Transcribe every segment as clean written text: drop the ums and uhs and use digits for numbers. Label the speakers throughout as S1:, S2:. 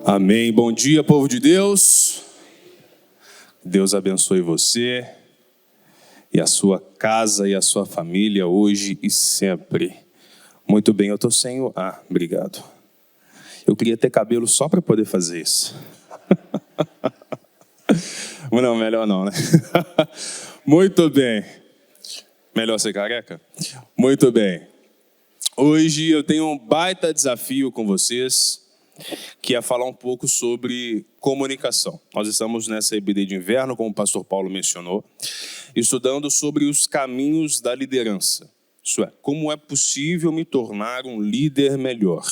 S1: Amém. Bom dia, povo de Deus. Deus abençoe você e a sua casa e a sua família hoje e sempre. Muito bem, eu estou sem o... obrigado. Eu queria ter cabelo só para poder fazer isso. Não, melhor não, né? Muito bem. Melhor ser careca? Muito bem. Hoje eu tenho um baita desafio com vocês, que é falar um pouco sobre comunicação. Nós estamos nessa EBD de inverno, como o pastor Paulo mencionou, estudando sobre os caminhos da liderança. Isso é, como é possível me tornar um líder melhor.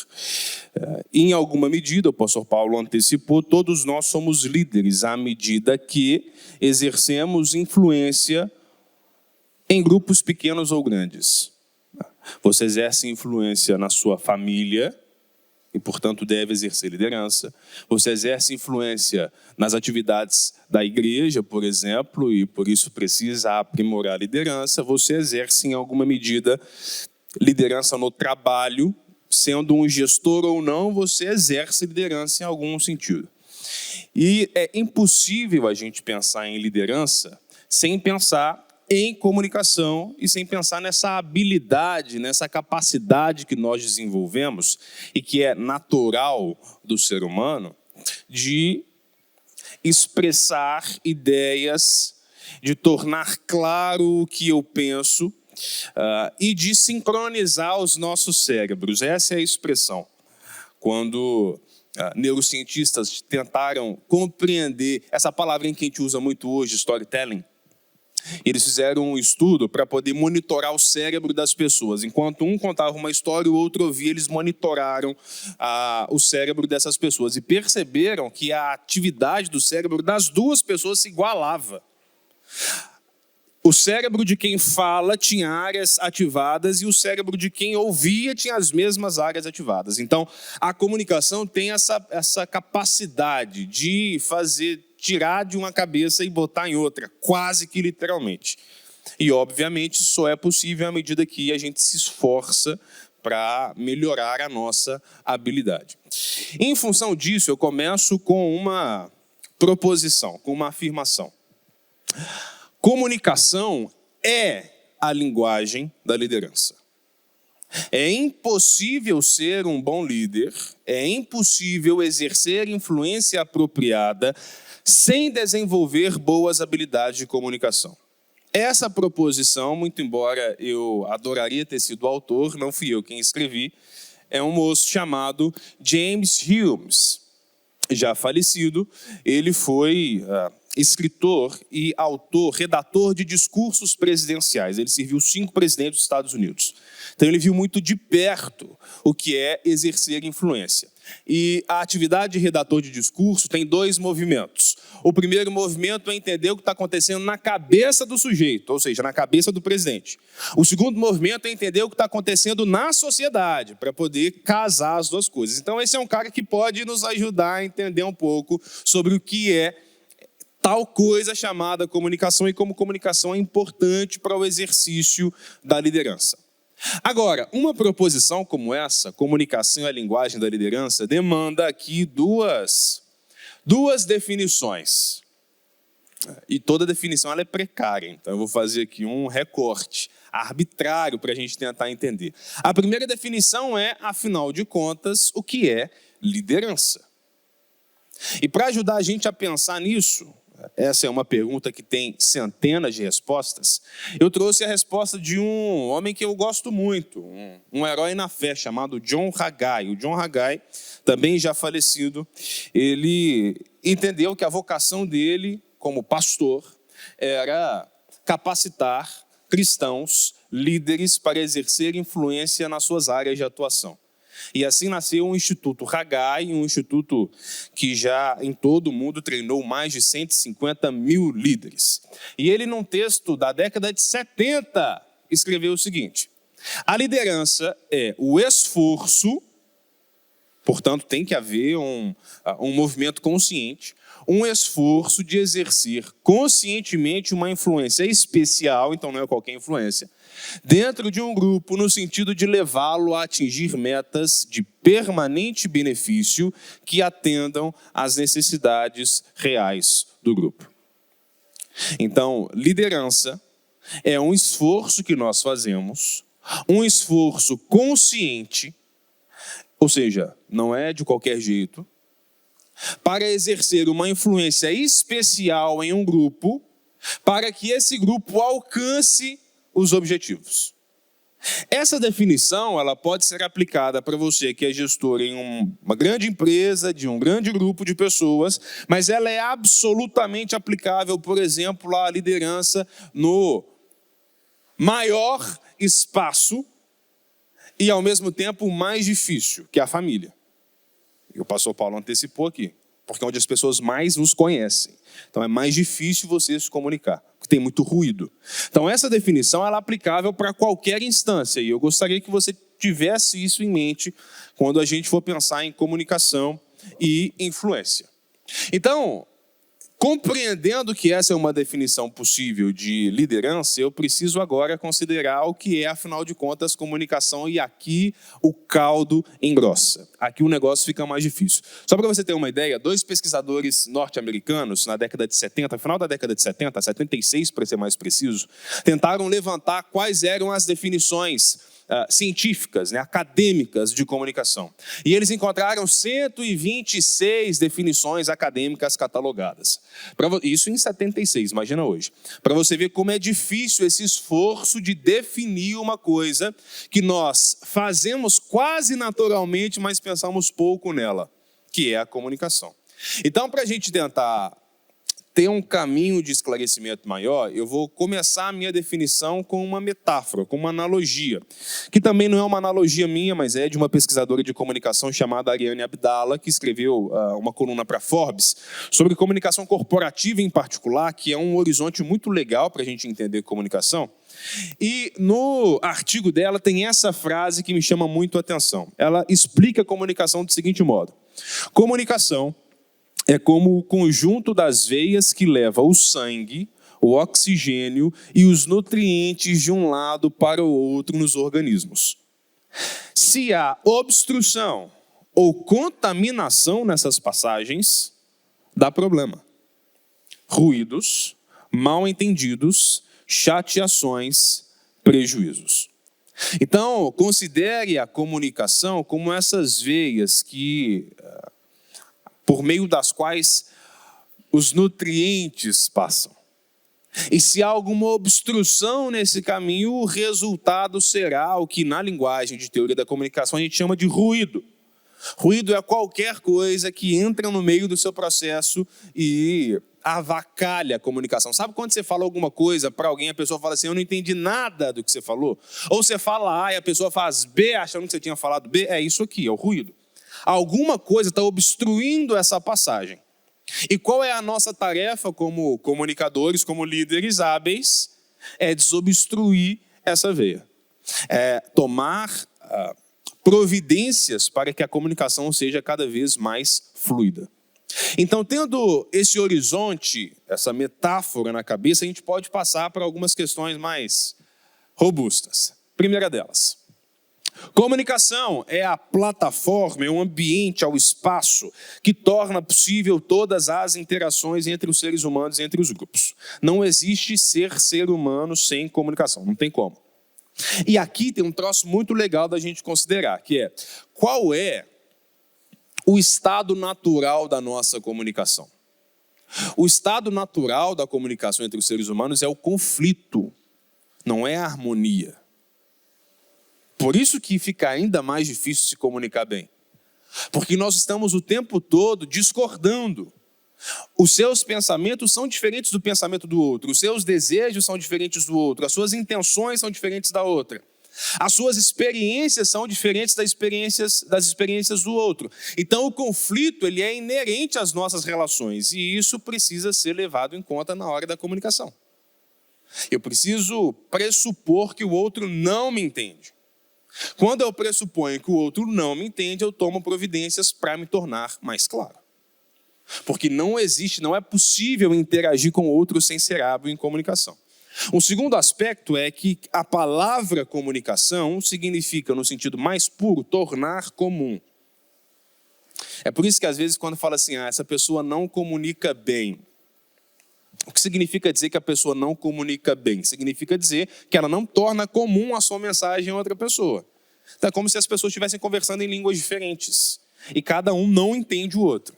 S1: Em alguma medida, o pastor Paulo antecipou, todos nós somos líderes à medida que exercemos influência em grupos pequenos ou grandes. Você exerce influência na sua família, e, portanto, deve exercer liderança. Você exerce influência nas atividades da igreja, por exemplo, e por isso precisa aprimorar a liderança. Você exerce, em alguma medida, liderança no trabalho. Sendo um gestor ou não, você exerce liderança em algum sentido. E é impossível a gente pensar em liderança sem pensar em comunicação e sem pensar nessa habilidade, nessa capacidade que nós desenvolvemos e que é natural do ser humano de expressar ideias, de tornar claro o que eu penso e de sincronizar os nossos cérebros. Essa é a expressão. Quando neurocientistas tentaram compreender essa palavra que a gente usa muito hoje, storytelling, eles fizeram um estudo para poder monitorar o cérebro das pessoas. Enquanto um contava uma história, o outro ouvia, eles monitoraram o cérebro dessas pessoas e perceberam que a atividade do cérebro das duas pessoas se igualava. O cérebro de quem fala tinha áreas ativadas e o cérebro de quem ouvia tinha as mesmas áreas ativadas. Então, a comunicação tem essa capacidade de tirar de uma cabeça e botar em outra, quase que literalmente. E, obviamente, só é possível à medida que a gente se esforça para melhorar a nossa habilidade. Em função disso, eu começo com uma proposição, com uma afirmação. Comunicação é a linguagem da liderança. É impossível ser um bom líder, é impossível exercer influência apropriada sem desenvolver boas habilidades de comunicação. Essa proposição, muito embora eu adoraria ter sido o autor, não fui eu quem escrevi, é um moço chamado James Humes, já falecido. Ele foi escritor e autor, redator de discursos presidenciais. Ele serviu 5 presidentes dos Estados Unidos. Então ele viu muito de perto o que é exercer influência. E a atividade de redator de discurso tem 2 movimentos. O primeiro movimento é entender o que está acontecendo na cabeça do sujeito, ou seja, na cabeça do presidente. O segundo movimento é entender o que está acontecendo na sociedade, para poder casar as duas coisas. Então esse é um cara que pode nos ajudar a entender um pouco sobre o que é tal coisa chamada comunicação e como comunicação é importante para o exercício da liderança. Agora, uma proposição como essa, comunicação e a linguagem da liderança, demanda aqui duas definições. E toda definição ela é precária, então eu vou fazer aqui um recorte arbitrário para a gente tentar entender. A primeira definição é, afinal de contas, o que é liderança. E para ajudar a gente a pensar nisso, essa é uma pergunta que tem centenas de respostas, eu trouxe a resposta de um homem que eu gosto muito, um herói na fé, chamado John Haggai. O John Haggai, também já falecido, ele entendeu que a vocação dele, como pastor, era capacitar cristãos, líderes, para exercer influência nas suas áreas de atuação. E assim nasceu o Instituto Haggai, um instituto que já em todo o mundo treinou mais de 150 mil líderes. E ele, num texto da década de 70, escreveu o seguinte: a liderança é o esforço Portanto, tem que haver um movimento consciente, um esforço de exercer conscientemente uma influência especial, então não é qualquer influência, dentro de um grupo no sentido de levá-lo a atingir metas de permanente benefício que atendam às necessidades reais do grupo. Então, liderança é um esforço que nós fazemos, um esforço consciente, ou seja, não é de qualquer jeito, para exercer uma influência especial em um grupo, para que esse grupo alcance os objetivos. Essa definição ela pode ser aplicada para você que é gestor em uma grande empresa, de um grande grupo de pessoas, mas ela é absolutamente aplicável, por exemplo, à liderança no maior espaço e, ao mesmo tempo, mais difícil, que é a família. E o pastor Paulo antecipou aqui, porque é onde as pessoas mais nos conhecem. Então, é mais difícil você se comunicar, porque tem muito ruído. Então, essa definição ela é aplicável para qualquer instância, e eu gostaria que você tivesse isso em mente quando a gente for pensar em comunicação e influência. Então, compreendendo que essa é uma definição possível de liderança, eu preciso agora considerar o que é, afinal de contas, comunicação, e aqui o caldo engrossa. Aqui o negócio fica mais difícil. Só para você ter uma ideia, 2 pesquisadores norte-americanos, na década de 70, final da década de 70, 76 para ser mais preciso, tentaram levantar quais eram as definições científicas, acadêmicas de comunicação. E eles encontraram 126 definições acadêmicas catalogadas. Isso em 76, imagina hoje. Para você ver como é difícil esse esforço de definir uma coisa que nós fazemos quase naturalmente, mas pensamos pouco nela, que é a comunicação. Então, para a gente tentar ter um caminho de esclarecimento maior, eu vou começar a minha definição com uma metáfora, com uma analogia, que também não é uma analogia minha, mas é de uma pesquisadora de comunicação chamada Ariane Abdala, que escreveu uma coluna para Forbes sobre comunicação corporativa em particular, que é um horizonte muito legal para a gente entender comunicação. E no artigo dela tem essa frase que me chama muito a atenção. Ela explica a comunicação do seguinte modo: comunicação é como o conjunto das veias que leva o sangue, o oxigênio e os nutrientes de um lado para o outro nos organismos. Se há obstrução ou contaminação nessas passagens, dá problema. Ruídos, mal-entendidos, chateações, prejuízos. Então, considere a comunicação como essas veias por meio das quais os nutrientes passam. E se há alguma obstrução nesse caminho, o resultado será o que na linguagem de teoria da comunicação a gente chama de ruído. Ruído é qualquer coisa que entra no meio do seu processo e avacalha a comunicação. Sabe quando você fala alguma coisa para alguém, a pessoa fala assim, eu não entendi nada do que você falou? Ou você fala A e a pessoa faz B achando que você tinha falado B? É isso aqui, é o ruído. Alguma coisa está obstruindo essa passagem. E qual é a nossa tarefa como comunicadores, como líderes hábeis? É desobstruir essa veia. É tomar providências para que a comunicação seja cada vez mais fluida. Então, tendo esse horizonte, essa metáfora na cabeça, a gente pode passar para algumas questões mais robustas. Primeira delas. Comunicação é a plataforma, é um ambiente, é o espaço que torna possível todas as interações entre os seres humanos e entre os grupos. Não existe ser humano sem comunicação, não tem como. E aqui tem um troço muito legal da gente considerar, que é qual é o estado natural da nossa comunicação. O estado natural da comunicação entre os seres humanos é o conflito, não é a harmonia. Por isso que fica ainda mais difícil se comunicar bem. Porque nós estamos o tempo todo discordando. Os seus pensamentos são diferentes do pensamento do outro. Os seus desejos são diferentes do outro. As suas intenções são diferentes da outra. As suas experiências são diferentes das experiências do outro. Então o conflito ele é inerente às nossas relações. E isso precisa ser levado em conta na hora da comunicação. Eu preciso pressupor que o outro não me entende. Quando eu pressuponho que o outro não me entende, eu tomo providências para me tornar mais claro. Porque não é possível interagir com o outro sem ser hábil em comunicação. Um segundo aspecto é que a palavra comunicação significa, no sentido mais puro, tornar comum. É por isso que às vezes quando fala assim, essa pessoa não comunica bem. O que significa dizer que a pessoa não comunica bem? Significa dizer que ela não torna comum a sua mensagem a outra pessoa. Então é como se as pessoas estivessem conversando em línguas diferentes. E cada um não entende o outro.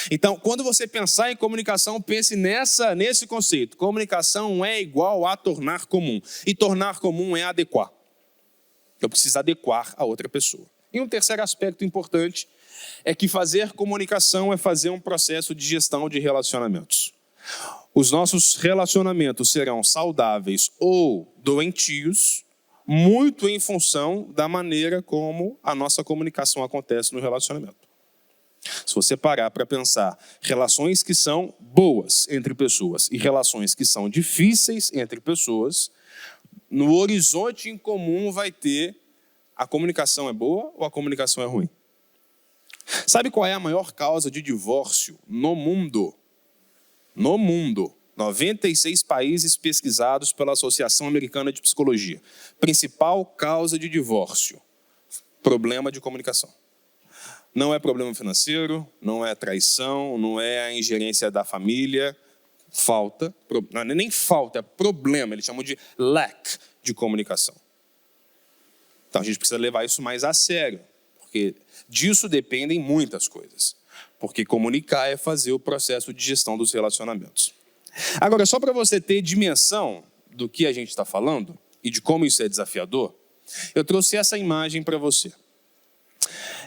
S1: Então, quando você pensar em comunicação, pense nesse conceito. Comunicação é igual a tornar comum. E tornar comum é adequar. Eu preciso adequar a outra pessoa. E um terceiro aspecto importante é que fazer comunicação é fazer um processo de gestão de relacionamentos. Os nossos relacionamentos serão saudáveis ou doentios, muito em função da maneira como a nossa comunicação acontece no relacionamento. Se você parar para pensar relações que são boas entre pessoas e relações que são difíceis entre pessoas, no horizonte em comum vai ter a comunicação é boa ou a comunicação é ruim. Sabe qual é a maior causa de divórcio no mundo? No mundo. 96 países pesquisados pela Associação Americana de Psicologia. Principal causa de divórcio: problema de comunicação. Não é problema financeiro, não é traição, não é a ingerência da família. Falta, não é nem falta, é problema. Eles chamam de lack de comunicação. Então a gente precisa levar isso mais a sério, porque disso dependem muitas coisas. Porque comunicar é fazer o processo de gestão dos relacionamentos. Agora, só para você ter dimensão do que a gente está falando e de como isso é desafiador, eu trouxe essa imagem para você.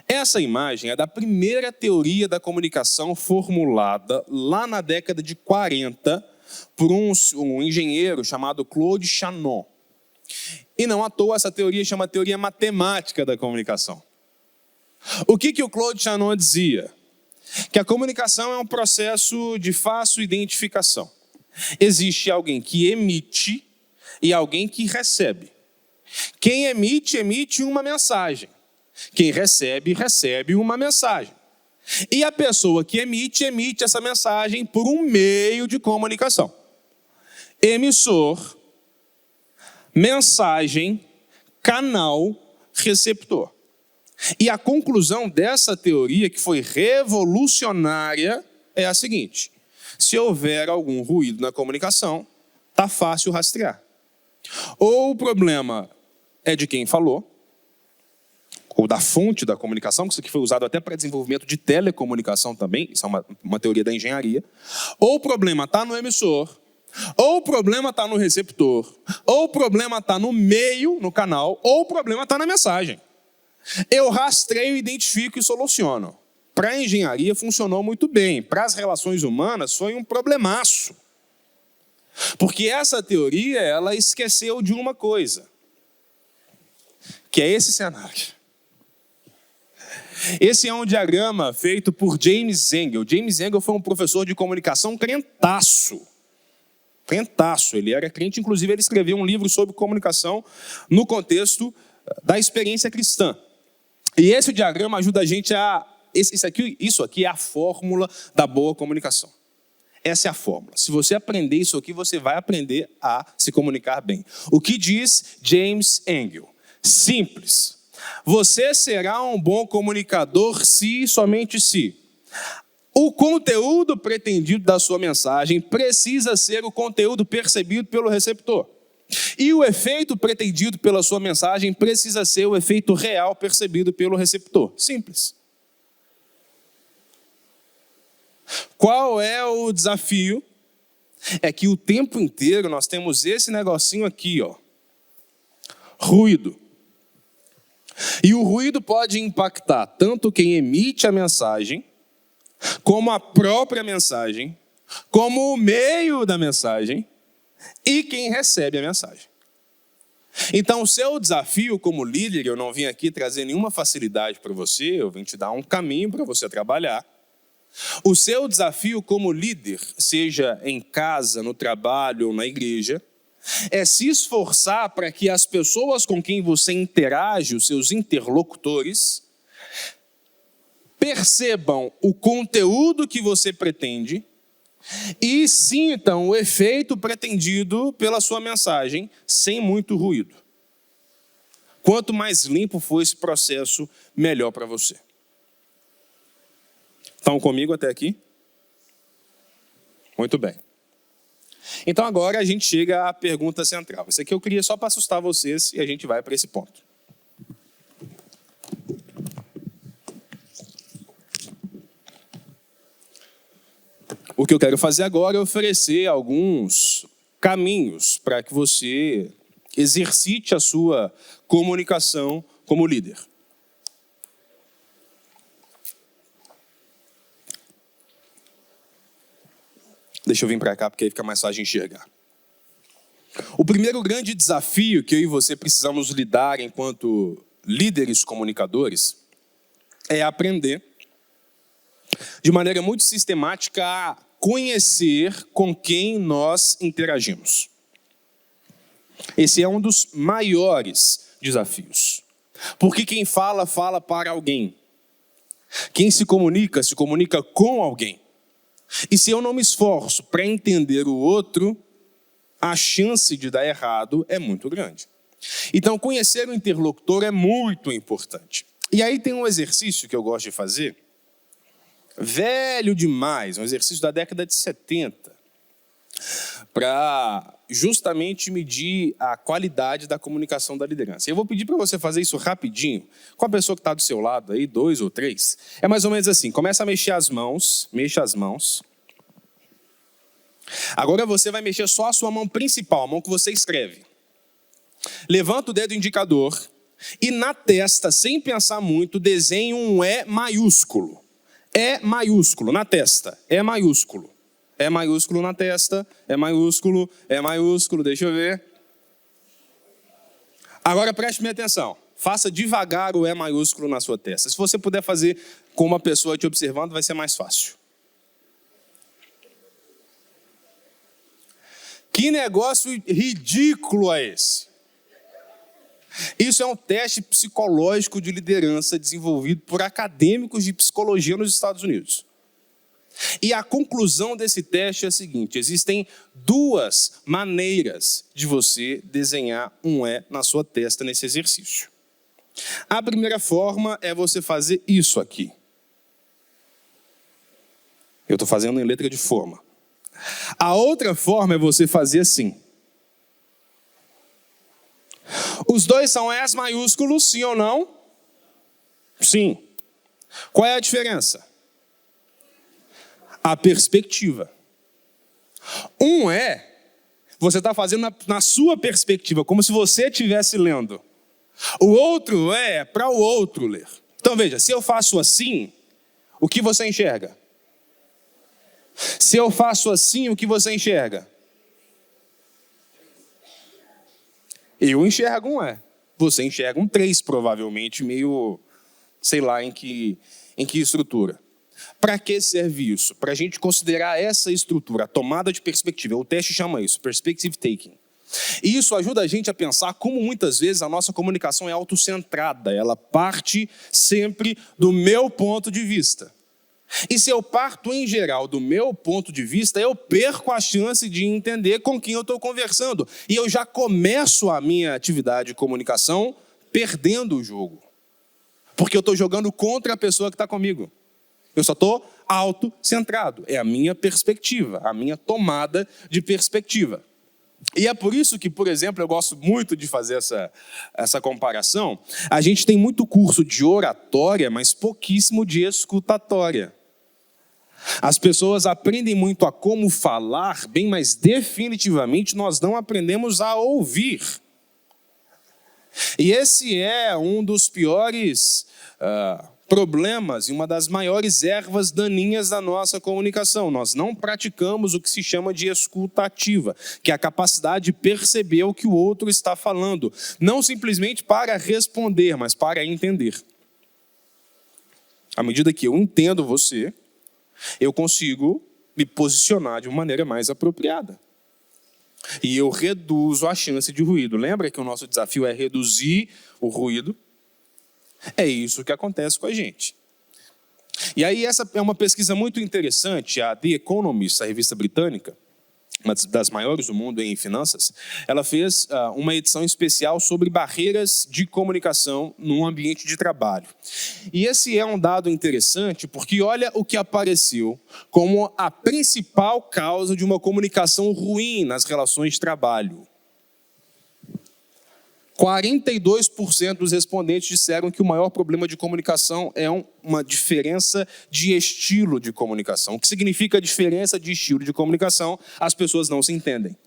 S1: Essa imagem é da primeira teoria da comunicação formulada lá na década de 40 por um engenheiro chamado Claude Shannon. E não à toa essa teoria chama teoria matemática da comunicação. O que o Claude Shannon dizia? Que a comunicação é um processo de fácil identificação. Existe alguém que emite e alguém que recebe. Quem emite, emite uma mensagem. Quem recebe, recebe uma mensagem. E a pessoa que emite, emite essa mensagem por um meio de comunicação. Emissor, mensagem, canal, receptor. E a conclusão dessa teoria, que foi revolucionária, é a seguinte: se houver algum ruído na comunicação, está fácil rastrear. Ou o problema é de quem falou, ou da fonte da comunicação, que isso aqui foi usado até para desenvolvimento de telecomunicação também, isso é uma teoria da engenharia. Ou o problema está no emissor, ou o problema está no receptor, ou o problema está no meio, no canal, ou o problema está na mensagem. Eu rastreio, identifico e soluciono. Para a engenharia funcionou muito bem. Para as relações humanas foi um problemaço. Porque essa teoria, ela esqueceu de uma coisa, que é esse cenário. Esse é um diagrama feito por James Engel. James Engel foi um professor de comunicação crentaço. Crentaço. Ele era crente, inclusive ele escreveu um livro sobre comunicação no contexto da experiência cristã. E esse diagrama ajuda a gente a... Isso aqui é a fórmula da boa comunicação. Essa é a fórmula. Se você aprender isso aqui, você vai aprender a se comunicar bem. O que diz James Engel? Simples. Você será um bom comunicador se e somente se o conteúdo pretendido da sua mensagem precisa ser o conteúdo percebido pelo receptor. E o efeito pretendido pela sua mensagem precisa ser o efeito real percebido pelo receptor. Simples. Qual é o desafio? É que o tempo inteiro nós temos esse negocinho aqui, ó, ruído. E o ruído pode impactar tanto quem emite a mensagem, como a própria mensagem, como o meio da mensagem e quem recebe a mensagem. Então, o seu desafio como líder, eu não vim aqui trazer nenhuma facilidade para você, eu vim te dar um caminho para você trabalhar. O seu desafio como líder, seja em casa, no trabalho ou na igreja, é se esforçar para que as pessoas com quem você interage, os seus interlocutores, percebam o conteúdo que você pretende e sintam o efeito pretendido pela sua mensagem, sem muito ruído. Quanto mais limpo for esse processo, melhor para você. Estão comigo até aqui? Muito bem. Então agora a gente chega à pergunta central. Isso aqui eu queria só para assustar vocês e a gente vai para esse ponto. O que eu quero fazer agora é oferecer alguns caminhos para que você exercite a sua comunicação como líder. Deixa eu vir para cá, porque aí fica mais fácil de enxergar. O primeiro grande desafio que eu e você precisamos lidar enquanto líderes comunicadores é aprender, de maneira muito sistemática, a conhecer com quem nós interagimos. Esse é um dos maiores desafios. Porque quem fala, fala para alguém. Quem se comunica com alguém. E se eu não me esforço para entender o outro, a chance de dar errado é muito grande. Então, conhecer o interlocutor é muito importante. E aí tem um exercício que eu gosto de fazer, velho demais, um exercício da década de 70, para justamente medir a qualidade da comunicação da liderança. Eu vou pedir para você fazer isso rapidinho, com a pessoa que está do seu lado, aí, 2 ou 3. É mais ou menos assim, começa a mexer as mãos, mexa as mãos. Agora você vai mexer só a sua mão principal, a mão que você escreve. Levanta o dedo indicador e na testa, sem pensar muito, desenhe um E maiúsculo. E maiúsculo na testa, E maiúsculo. É maiúsculo na testa, é maiúsculo, deixa eu ver. Agora preste minha atenção, faça devagar o E maiúsculo na sua testa. Se você puder fazer com uma pessoa te observando, vai ser mais fácil. Que negócio ridículo é esse? Isso é um teste psicológico de liderança desenvolvido por acadêmicos de psicologia nos Estados Unidos. E a conclusão desse teste é a seguinte: existem 2 maneiras de você desenhar um E na sua testa nesse exercício. A primeira forma é você fazer isso aqui. Eu estou fazendo em letra de forma. A outra forma é você fazer assim. Os 2 são Es maiúsculos, sim ou não? Sim. Qual é a diferença? A perspectiva. Um você está fazendo na sua perspectiva, como se você estivesse lendo. O outro é para o outro ler. Então veja, se eu faço assim, o que você enxerga? Se eu faço assim, o que você enxerga? Eu enxergo um E. Você enxerga um 3, provavelmente, meio, sei lá em que estrutura. Para que serve isso? Para a gente considerar essa estrutura, a tomada de perspectiva. O teste chama isso, perspective taking. E isso ajuda a gente a pensar como muitas vezes a nossa comunicação é autocentrada. Ela parte sempre do meu ponto de vista. E se eu parto em geral do meu ponto de vista, eu perco a chance de entender com quem eu estou conversando. E eu já começo a minha atividade de comunicação perdendo o jogo. Porque eu estou jogando contra a pessoa que está comigo. Eu só estou autocentrado. É a minha perspectiva, a minha tomada de perspectiva. E é por isso que, por exemplo, eu gosto muito de fazer essa comparação. A gente tem muito curso de oratória, mas pouquíssimo de escutatória. As pessoas aprendem muito a como falar, bem, mas definitivamente nós não aprendemos a ouvir. E esse é um dos piores problemas e uma das maiores ervas daninhas da nossa comunicação. Nós não praticamos o que se chama de escuta ativa, que é a capacidade de perceber o que o outro está falando, não simplesmente para responder, mas para entender. À medida que eu entendo você, eu consigo me posicionar de uma maneira mais apropriada. E eu reduzo a chance de ruído. Lembra que o nosso desafio é reduzir o ruído? É isso que acontece com a gente. E aí essa é uma pesquisa muito interessante, a The Economist, a revista britânica, uma das maiores do mundo em finanças, ela fez uma edição especial sobre barreiras de comunicação no ambiente de trabalho. E esse é um dado interessante porque olha o que apareceu como a principal causa de uma comunicação ruim nas relações de trabalho. 42% dos respondentes disseram que o maior problema de comunicação é uma diferença de estilo de comunicação. O que significa diferença de estilo de comunicação? As pessoas não se entendem.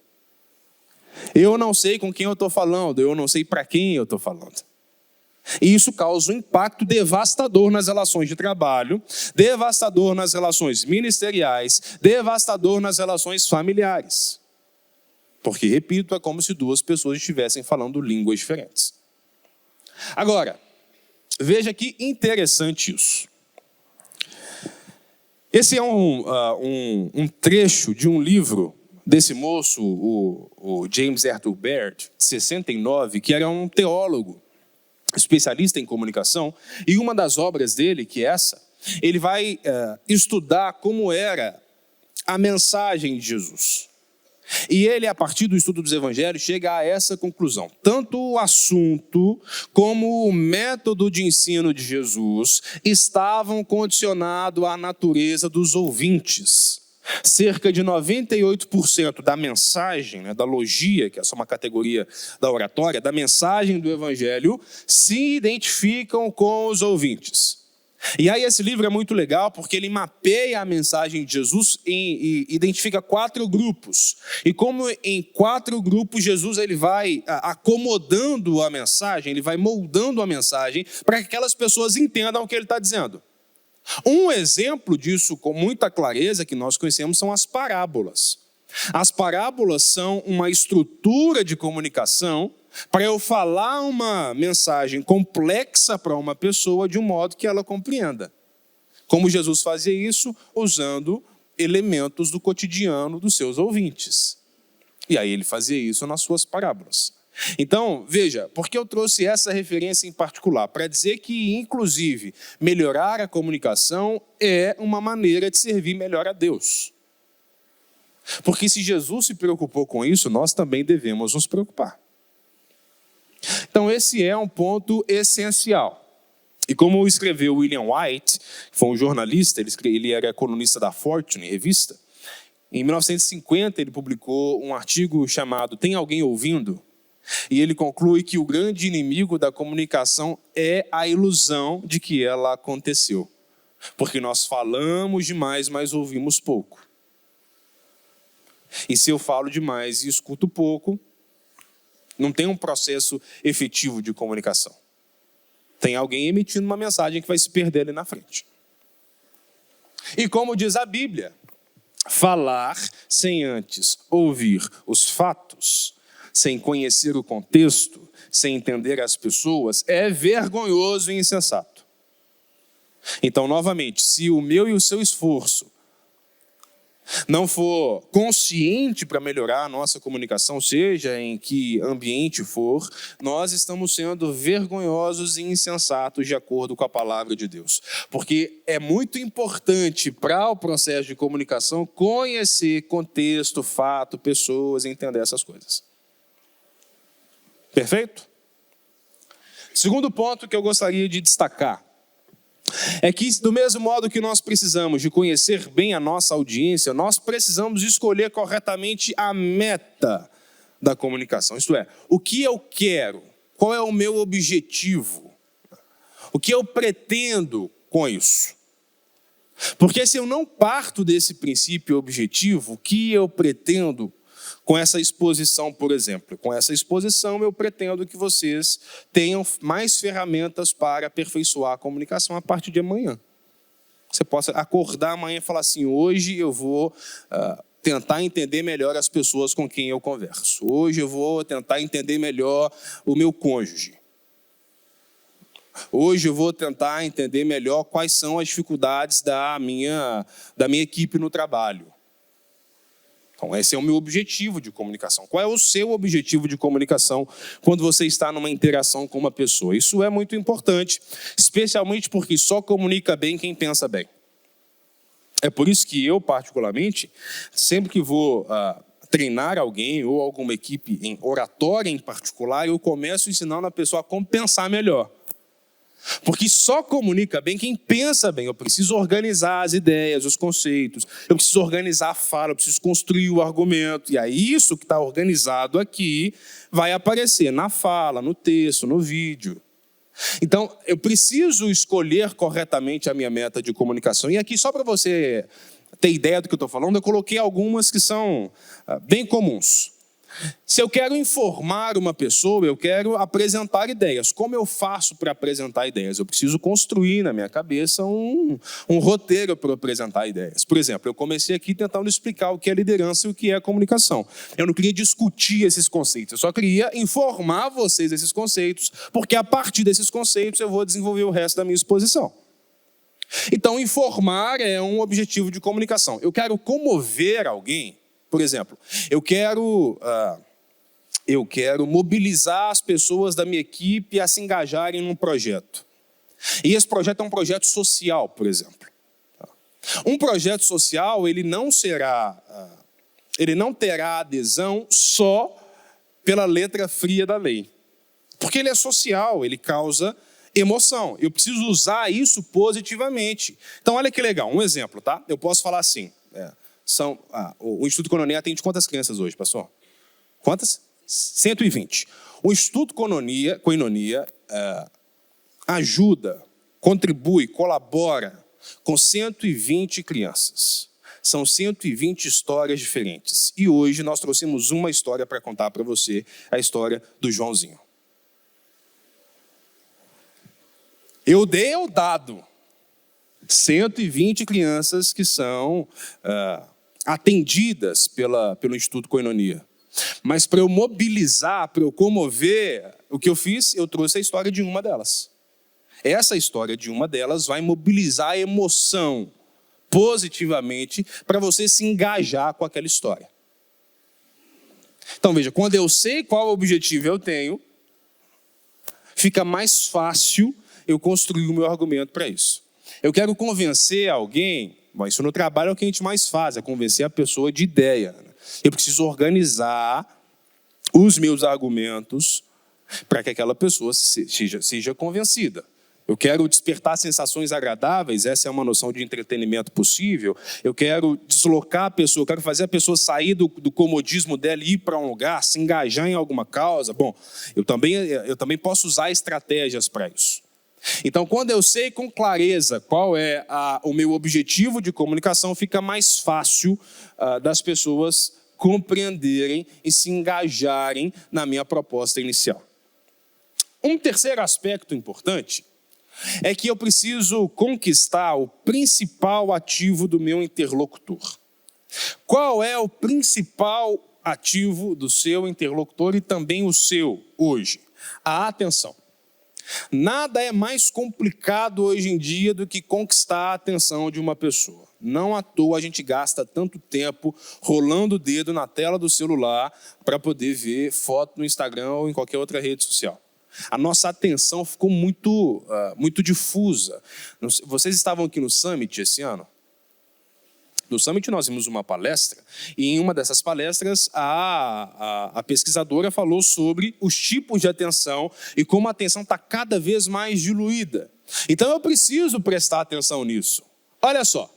S1: Eu não sei com quem eu estou falando, eu não sei para quem eu estou falando. E isso causa um impacto devastador nas relações de trabalho, devastador nas relações ministeriais, devastador nas relações familiares. Porque, repito, é como se duas pessoas estivessem falando línguas diferentes. Agora, veja que interessante isso. Esse é um trecho de um livro desse moço, o James Arthur Baird, de 69, que era um teólogo, especialista em comunicação, e uma das obras dele, que é essa, ele vai estudar como era a mensagem de Jesus. E ele, a partir do estudo dos evangelhos, chega a essa conclusão. Tanto o assunto como o método de ensino de Jesus estavam condicionados à natureza dos ouvintes. Cerca de 98% da mensagem, da logia, que é só uma categoria da oratória, da mensagem do evangelho, se identificam com os ouvintes. E aí esse livro é muito legal porque ele mapeia a mensagem de Jesus e identifica 4 grupos. E como em 4 grupos Jesus ele vai acomodando a mensagem, ele vai moldando a mensagem para que aquelas pessoas entendam o que ele está dizendo. Um exemplo disso com muita clareza que nós conhecemos são as parábolas. As parábolas são uma estrutura de comunicação para eu falar uma mensagem complexa para uma pessoa de um modo que ela compreenda. Como Jesus fazia isso? Usando elementos do cotidiano dos seus ouvintes. E aí ele fazia isso nas suas parábolas. Então, veja, por que eu trouxe essa referência em particular? Para dizer que, inclusive, melhorar a comunicação é uma maneira de servir melhor a Deus. Porque se Jesus se preocupou com isso, nós também devemos nos preocupar. Então esse é um ponto essencial. E como escreveu William White, que foi um jornalista, ele era colunista da Fortune, revista, em 1950 ele publicou um artigo chamado Tem Alguém Ouvindo? E ele conclui que o grande inimigo da comunicação é a ilusão de que ela aconteceu. Porque nós falamos demais, mas ouvimos pouco. E se eu falo demais e escuto pouco, não tem um processo efetivo de comunicação. Tem alguém emitindo uma mensagem que vai se perder ali na frente. E como diz a Bíblia, falar sem antes ouvir os fatos, sem conhecer o contexto, sem entender as pessoas, é vergonhoso e insensato. Então, novamente, se o meu e o seu esforço não for consciente para melhorar a nossa comunicação, seja em que ambiente for, nós estamos sendo vergonhosos e insensatos de acordo com a palavra de Deus. Porque é muito importante para o processo de comunicação conhecer contexto, fato, pessoas e entender essas coisas. Perfeito? Segundo ponto que eu gostaria de destacar é que, do mesmo modo que nós precisamos de conhecer bem a nossa audiência, nós precisamos escolher corretamente a meta da comunicação. Isto é, o que eu quero, qual é o meu objetivo, o que eu pretendo com isso. Porque se eu não parto desse princípio objetivo, o que eu pretendo com essa exposição, por exemplo? Com essa exposição, eu pretendo que vocês tenham mais ferramentas para aperfeiçoar a comunicação a partir de amanhã. Você possa acordar amanhã e falar assim, hoje eu vou tentar entender melhor as pessoas com quem eu converso. Hoje eu vou tentar entender melhor o meu cônjuge. Hoje eu vou tentar entender melhor quais são as dificuldades da minha equipe no trabalho. Então, esse é o meu objetivo de comunicação. Qual é o seu objetivo de comunicação quando você está numa interação com uma pessoa? Isso é muito importante, especialmente porque só comunica bem quem pensa bem. É por isso que eu, particularmente, sempre que vou treinar alguém ou alguma equipe em oratória em particular, eu começo ensinando a pessoa a como pensar melhor. Porque só comunica bem quem pensa bem. Eu preciso organizar as ideias, os conceitos. Eu preciso organizar a fala, eu preciso construir o argumento. E aí isso que está organizado aqui vai aparecer na fala, no texto, no vídeo. Então, eu preciso escolher corretamente a minha meta de comunicação. E aqui, só para você ter ideia do que eu estou falando, eu coloquei algumas que são bem comuns. Se eu quero informar uma pessoa, eu quero apresentar ideias. Como eu faço para apresentar ideias? Eu preciso construir na minha cabeça um roteiro para apresentar ideias. Por exemplo, eu comecei aqui tentando explicar o que é liderança e o que é comunicação. Eu não queria discutir esses conceitos, eu só queria informar vocês desses conceitos, porque a partir desses conceitos eu vou desenvolver o resto da minha exposição. Então, informar é um objetivo de comunicação. Eu quero comover alguém. Por exemplo, eu quero mobilizar as pessoas da minha equipe a se engajarem num projeto. E esse projeto é um projeto social, por exemplo. Um projeto social, ele não terá adesão só pela letra fria da lei. Porque ele é social, ele causa emoção. Eu preciso usar isso positivamente. Então, olha que legal, um exemplo, tá? Eu posso falar assim... o Instituto Koinonia atende quantas crianças hoje, pastor? Quantas? 120. O Instituto Koinonia ajuda, contribui, colabora com 120 crianças. São 120 histórias diferentes. E hoje nós trouxemos uma história para contar para você, a história do Joãozinho. Eu dei o dado. 120 crianças que são atendidas pelo Instituto Koinonia. Mas para eu mobilizar, para eu comover, o que eu fiz? Eu trouxe a história de uma delas. Essa história de uma delas vai mobilizar a emoção positivamente para você se engajar com aquela história. Então veja, quando eu sei qual objetivo eu tenho, fica mais fácil eu construir o meu argumento para isso. Eu quero convencer alguém, bom, isso no trabalho é o que a gente mais faz, é convencer a pessoa de ideia. Eu preciso organizar os meus argumentos para que aquela pessoa seja convencida. Eu quero despertar sensações agradáveis, essa é uma noção de entretenimento possível. Eu quero deslocar a pessoa, eu quero fazer a pessoa sair do comodismo dela e ir para um lugar, se engajar em alguma causa. Bom, eu também posso usar estratégias para isso. Então, quando eu sei com clareza qual é o meu objetivo de comunicação, fica mais fácil das pessoas compreenderem e se engajarem na minha proposta inicial. Um terceiro aspecto importante é que eu preciso conquistar o principal ativo do meu interlocutor. Qual é o principal ativo do seu interlocutor e também o seu hoje? A atenção. Nada é mais complicado hoje em dia do que conquistar a atenção de uma pessoa. Não à toa a gente gasta tanto tempo rolando o dedo na tela do celular para poder ver foto no Instagram ou em qualquer outra rede social. A nossa atenção ficou muito difusa. Vocês estavam aqui no Summit esse ano? No Summit nós vimos uma palestra, e em uma dessas palestras a pesquisadora falou sobre os tipos de atenção e como a atenção está cada vez mais diluída. Então eu preciso prestar atenção nisso. Olha só.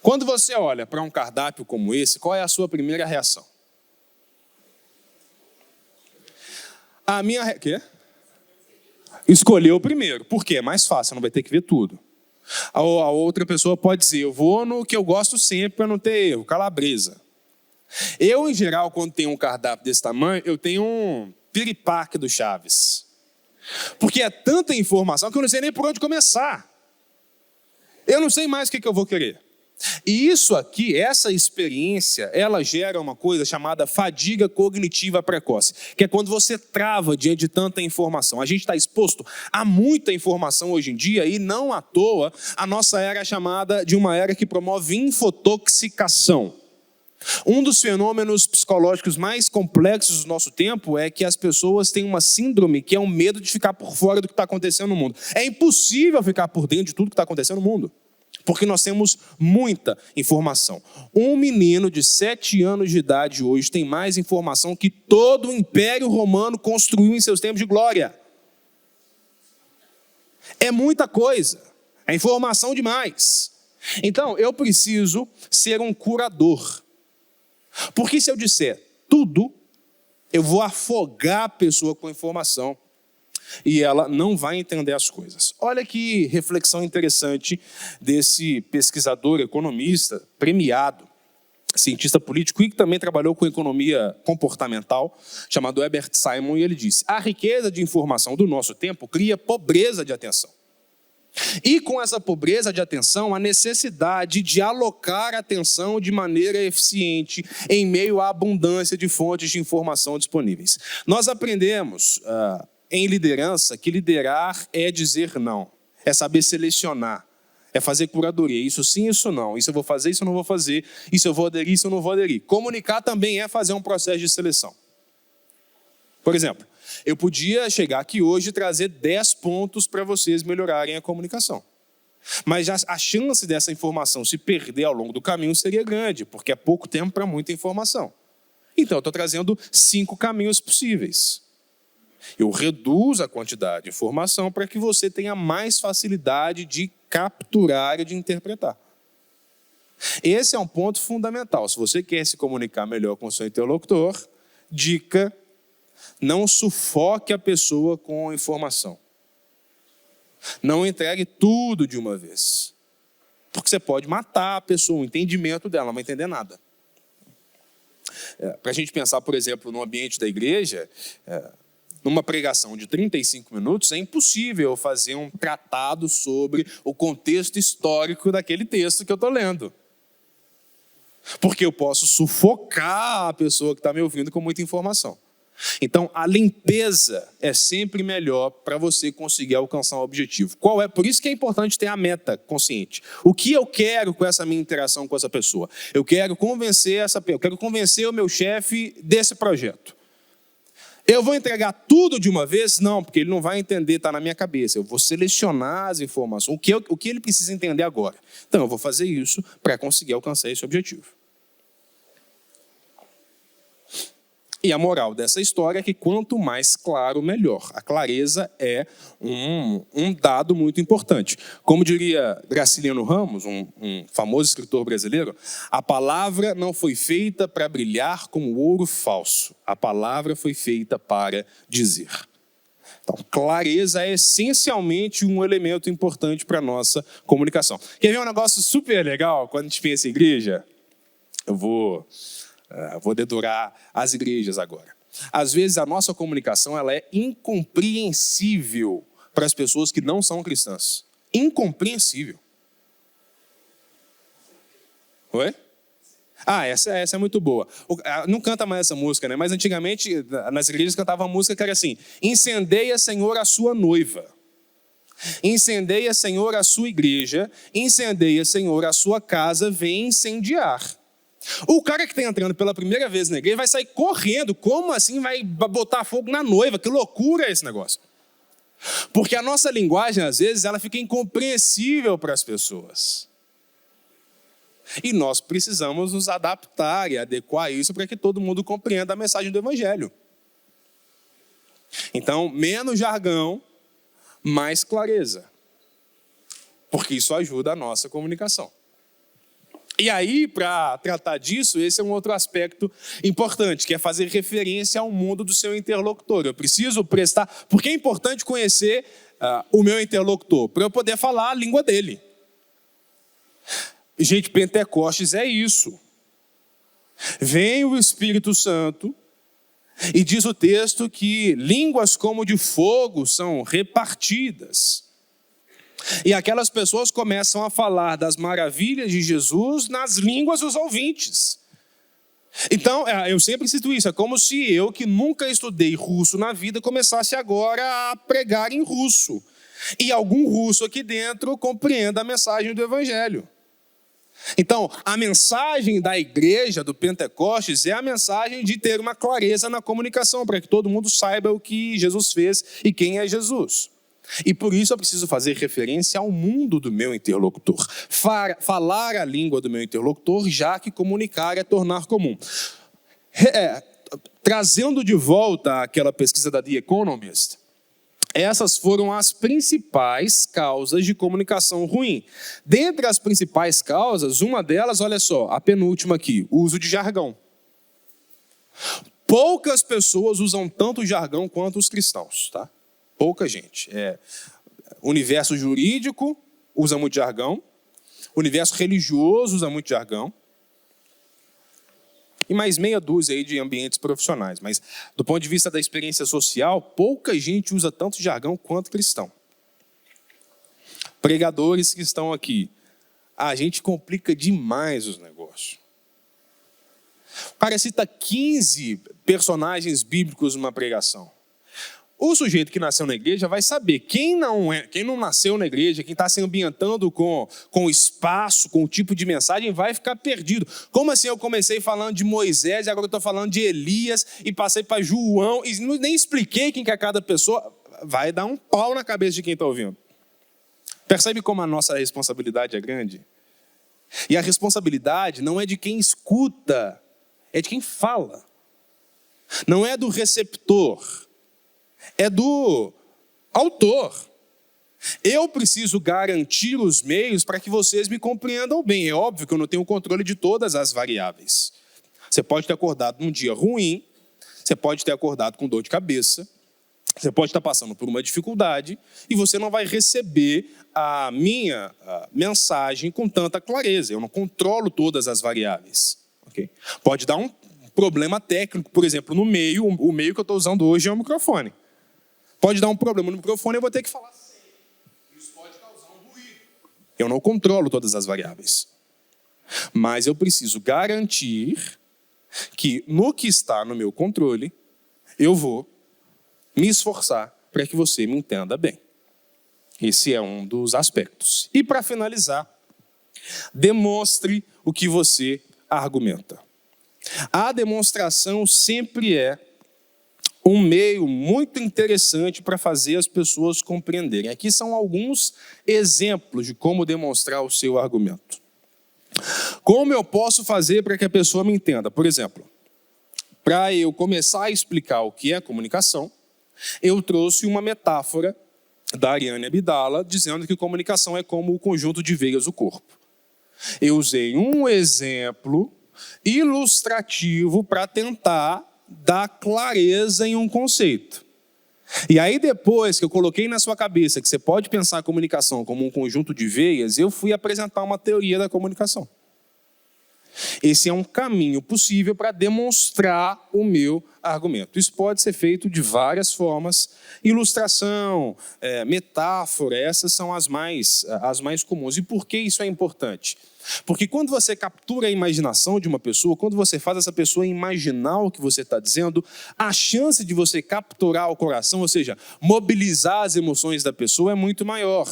S1: Quando você olha para um cardápio como esse, qual é a sua primeira reação? A minha... Quê? Escolher o primeiro. Por quê? É mais fácil, não vai ter que ver tudo. A outra pessoa pode dizer, eu vou no que eu gosto sempre para não ter erro, calabresa. Eu, em geral, quando tenho um cardápio desse tamanho, eu tenho um piripaque do Chaves. Porque é tanta informação que eu não sei nem por onde começar. Eu não sei mais o que eu vou querer. E isso aqui, essa experiência, ela gera uma coisa chamada fadiga cognitiva precoce, que é quando você trava diante de tanta informação. A gente está exposto a muita informação hoje em dia e não à toa a nossa era é chamada de uma era que promove infotoxicação. Um dos fenômenos psicológicos mais complexos do nosso tempo é que as pessoas têm uma síndrome que é um medo de ficar por fora do que está acontecendo no mundo. É impossível ficar por dentro de tudo que está acontecendo no mundo, porque nós temos muita informação. Um menino de 7 anos de idade hoje tem mais informação que todo o Império Romano construiu em seus tempos de glória. É muita coisa, é informação demais. Então, eu preciso ser um curador. Porque se eu disser tudo, eu vou afogar a pessoa com informação e ela não vai entender as coisas. Olha que reflexão interessante desse pesquisador, economista, premiado, cientista político e que também trabalhou com economia comportamental, chamado Herbert Simon, e ele disse: a riqueza de informação do nosso tempo cria pobreza de atenção. E com essa pobreza de atenção, a necessidade de alocar atenção de maneira eficiente em meio à abundância de fontes de informação disponíveis. Nós aprendemos em liderança que liderar é dizer não, é saber selecionar, é fazer curadoria. Isso sim, isso não. Isso eu vou fazer, isso eu não vou fazer. Isso eu vou aderir, isso eu não vou aderir. Comunicar também é fazer um processo de seleção. Por exemplo, eu podia chegar aqui hoje e trazer 10 pontos para vocês melhorarem a comunicação. Mas a chance dessa informação se perder ao longo do caminho seria grande, porque é pouco tempo para muita informação. Então, eu estou trazendo 5 caminhos possíveis. Eu reduzo a quantidade de informação para que você tenha mais facilidade de capturar e de interpretar. Esse é um ponto fundamental. Se você quer se comunicar melhor com o seu interlocutor, dica: não sufoque a pessoa com informação. Não entregue tudo de uma vez. Porque você pode matar a pessoa, o entendimento dela, não vai entender nada. Para a gente pensar, por exemplo, no ambiente da igreja, numa pregação de 35 minutos, é impossível fazer um tratado sobre o contexto histórico daquele texto que eu estou lendo. Porque eu posso sufocar a pessoa que está me ouvindo com muita informação. Então, a limpeza é sempre melhor para você conseguir alcançar um objetivo. Qual é? Por isso que é importante ter a meta consciente. O que eu quero com essa minha interação com essa pessoa? Eu quero convencer o meu chefe desse projeto. Eu vou entregar tudo de uma vez? Não, porque ele não vai entender, está na minha cabeça. Eu vou selecionar as informações, o que ele precisa entender agora. Então, eu vou fazer isso para conseguir alcançar esse objetivo. E a moral dessa história é que quanto mais claro, melhor. A clareza é um dado muito importante. Como diria Graciliano Ramos, um famoso escritor brasileiro, a palavra não foi feita para brilhar como ouro falso. A palavra foi feita para dizer. Então, clareza é essencialmente um elemento importante para a nossa comunicação. Quer ver um negócio super legal quando a gente pensa em igreja? Eu vou dedurar as igrejas agora. Às vezes a nossa comunicação ela é incompreensível para as pessoas que não são cristãs. Incompreensível. Oi? Essa é muito boa. Não canta mais essa música, né? Mas antigamente nas igrejas cantava uma música que era assim: incendeia, Senhor, a sua noiva. Incendeia, Senhor, a sua igreja. Incendeia, Senhor, a sua casa. Vem incendiar. O cara que está entrando pela primeira vez na igreja vai sair correndo. Como assim vai botar fogo na noiva? Que loucura é esse negócio? Porque a nossa linguagem, às vezes, ela fica incompreensível para as pessoas. E nós precisamos nos adaptar e adequar isso para que todo mundo compreenda a mensagem do Evangelho. Então, menos jargão, mais clareza. Porque isso ajuda a nossa comunicação. E aí, para tratar disso, esse é um outro aspecto importante, que é fazer referência ao mundo do seu interlocutor. Eu preciso prestar... Porque é importante conhecer o meu interlocutor, para eu poder falar a língua dele. Gente, Pentecostes é isso. Vem o Espírito Santo e diz o texto que línguas como de fogo são repartidas. E aquelas pessoas começam a falar das maravilhas de Jesus nas línguas dos ouvintes. Então, eu sempre cito isso, é como se eu, que nunca estudei russo na vida, começasse agora a pregar em russo. E algum russo aqui dentro compreenda a mensagem do Evangelho. Então, a mensagem da igreja do Pentecostes é a mensagem de ter uma clareza na comunicação, para que todo mundo saiba o que Jesus fez e quem é Jesus. E por isso eu preciso fazer referência ao mundo do meu interlocutor. Falar a língua do meu interlocutor, já que comunicar é tornar comum. Trazendo de volta aquela pesquisa da The Economist, essas foram as principais causas de comunicação ruim. Dentre as principais causas, uma delas, olha só, a penúltima aqui, o uso de jargão. Poucas pessoas usam tanto jargão quanto os cristãos, tá? Pouca gente. Universo jurídico usa muito jargão. Universo religioso usa muito jargão. E mais meia dúzia aí de ambientes profissionais. Mas, do ponto de vista da experiência social, pouca gente usa tanto jargão quanto cristão. Pregadores que estão aqui, a gente complica demais os negócios. O cara cita 15 personagens bíblicos numa pregação. O sujeito que nasceu na igreja vai saber. Quem não nasceu na igreja, quem está se ambientando com o espaço, com o tipo de mensagem, vai ficar perdido. Como assim eu comecei falando de Moisés e agora eu estou falando de Elias e passei para João e nem expliquei quem que é cada pessoa? Vai dar um pau na cabeça de quem está ouvindo. Percebe como a nossa responsabilidade é grande? E a responsabilidade não é de quem escuta, é de quem fala. Não é do receptor. É do autor. Eu preciso garantir os meios para que vocês me compreendam bem. É óbvio que eu não tenho controle de todas as variáveis. Você pode ter acordado num dia ruim, você pode ter acordado com dor de cabeça, você pode estar passando por uma dificuldade e você não vai receber a minha mensagem com tanta clareza. Eu não controlo todas as variáveis. Okay? Pode dar um problema técnico, por exemplo, no meio, o meio que eu estou usando hoje é o microfone. Pode dar um problema no microfone e eu vou ter que falar sério. Isso pode causar um ruído. Eu não controlo todas as variáveis. Mas eu preciso garantir que no que está no meu controle, eu vou me esforçar para que você me entenda bem. Esse é um dos aspectos. E para finalizar, demonstre o que você argumenta. A demonstração sempre é um meio muito interessante para fazer as pessoas compreenderem. Aqui são alguns exemplos de como demonstrar o seu argumento. Como eu posso fazer para que a pessoa me entenda? Por exemplo, para eu começar a explicar o que é comunicação, eu trouxe uma metáfora da Ariane Abdala, dizendo que comunicação é como o conjunto de veias do corpo. Eu usei um exemplo ilustrativo para tentar dar clareza em um conceito. E aí depois que eu coloquei na sua cabeça que você pode pensar a comunicação como um conjunto de veias, eu fui apresentar uma teoria da comunicação. Esse é um caminho possível para demonstrar o meu argumento. Isso pode ser feito de várias formas. Ilustração, metáfora, essas são as mais comuns. E por que isso é importante? Porque quando você captura a imaginação de uma pessoa, quando você faz essa pessoa imaginar o que você está dizendo, a chance de você capturar o coração, ou seja, mobilizar as emoções da pessoa é muito maior.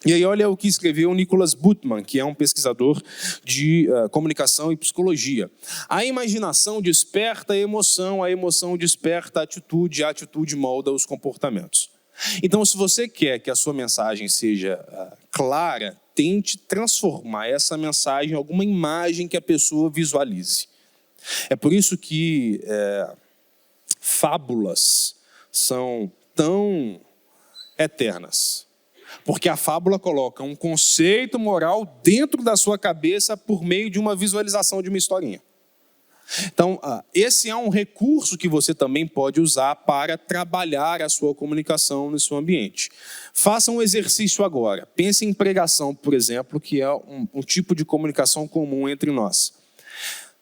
S1: E aí olha o que escreveu o Nicholas Butman, que é um pesquisador de comunicação e psicologia. A imaginação desperta a emoção desperta a atitude molda os comportamentos. Então, se você quer que a sua mensagem seja clara, tente transformar essa mensagem em alguma imagem que a pessoa visualize. É por isso que fábulas são tão eternas. Porque a fábula coloca um conceito moral dentro da sua cabeça por meio de uma visualização de uma historinha. Então, esse é um recurso que você também pode usar para trabalhar a sua comunicação no seu ambiente. Faça um exercício agora. Pense em pregação, por exemplo, que é um tipo de comunicação comum entre nós.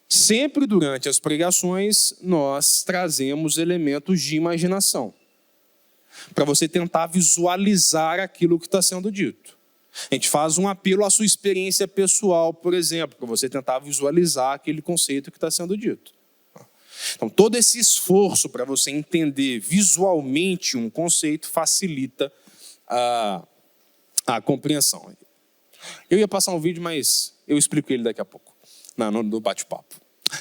S1: Sempre durante as pregações, nós trazemos elementos de imaginação. para você tentar visualizar aquilo que está sendo dito. A gente faz um apelo à sua experiência pessoal, por exemplo, para você tentar visualizar aquele conceito que está sendo dito. Então, todo esse esforço para você entender visualmente um conceito facilita a compreensão. Eu ia passar um vídeo, mas eu explico ele daqui a pouco, no bate-papo.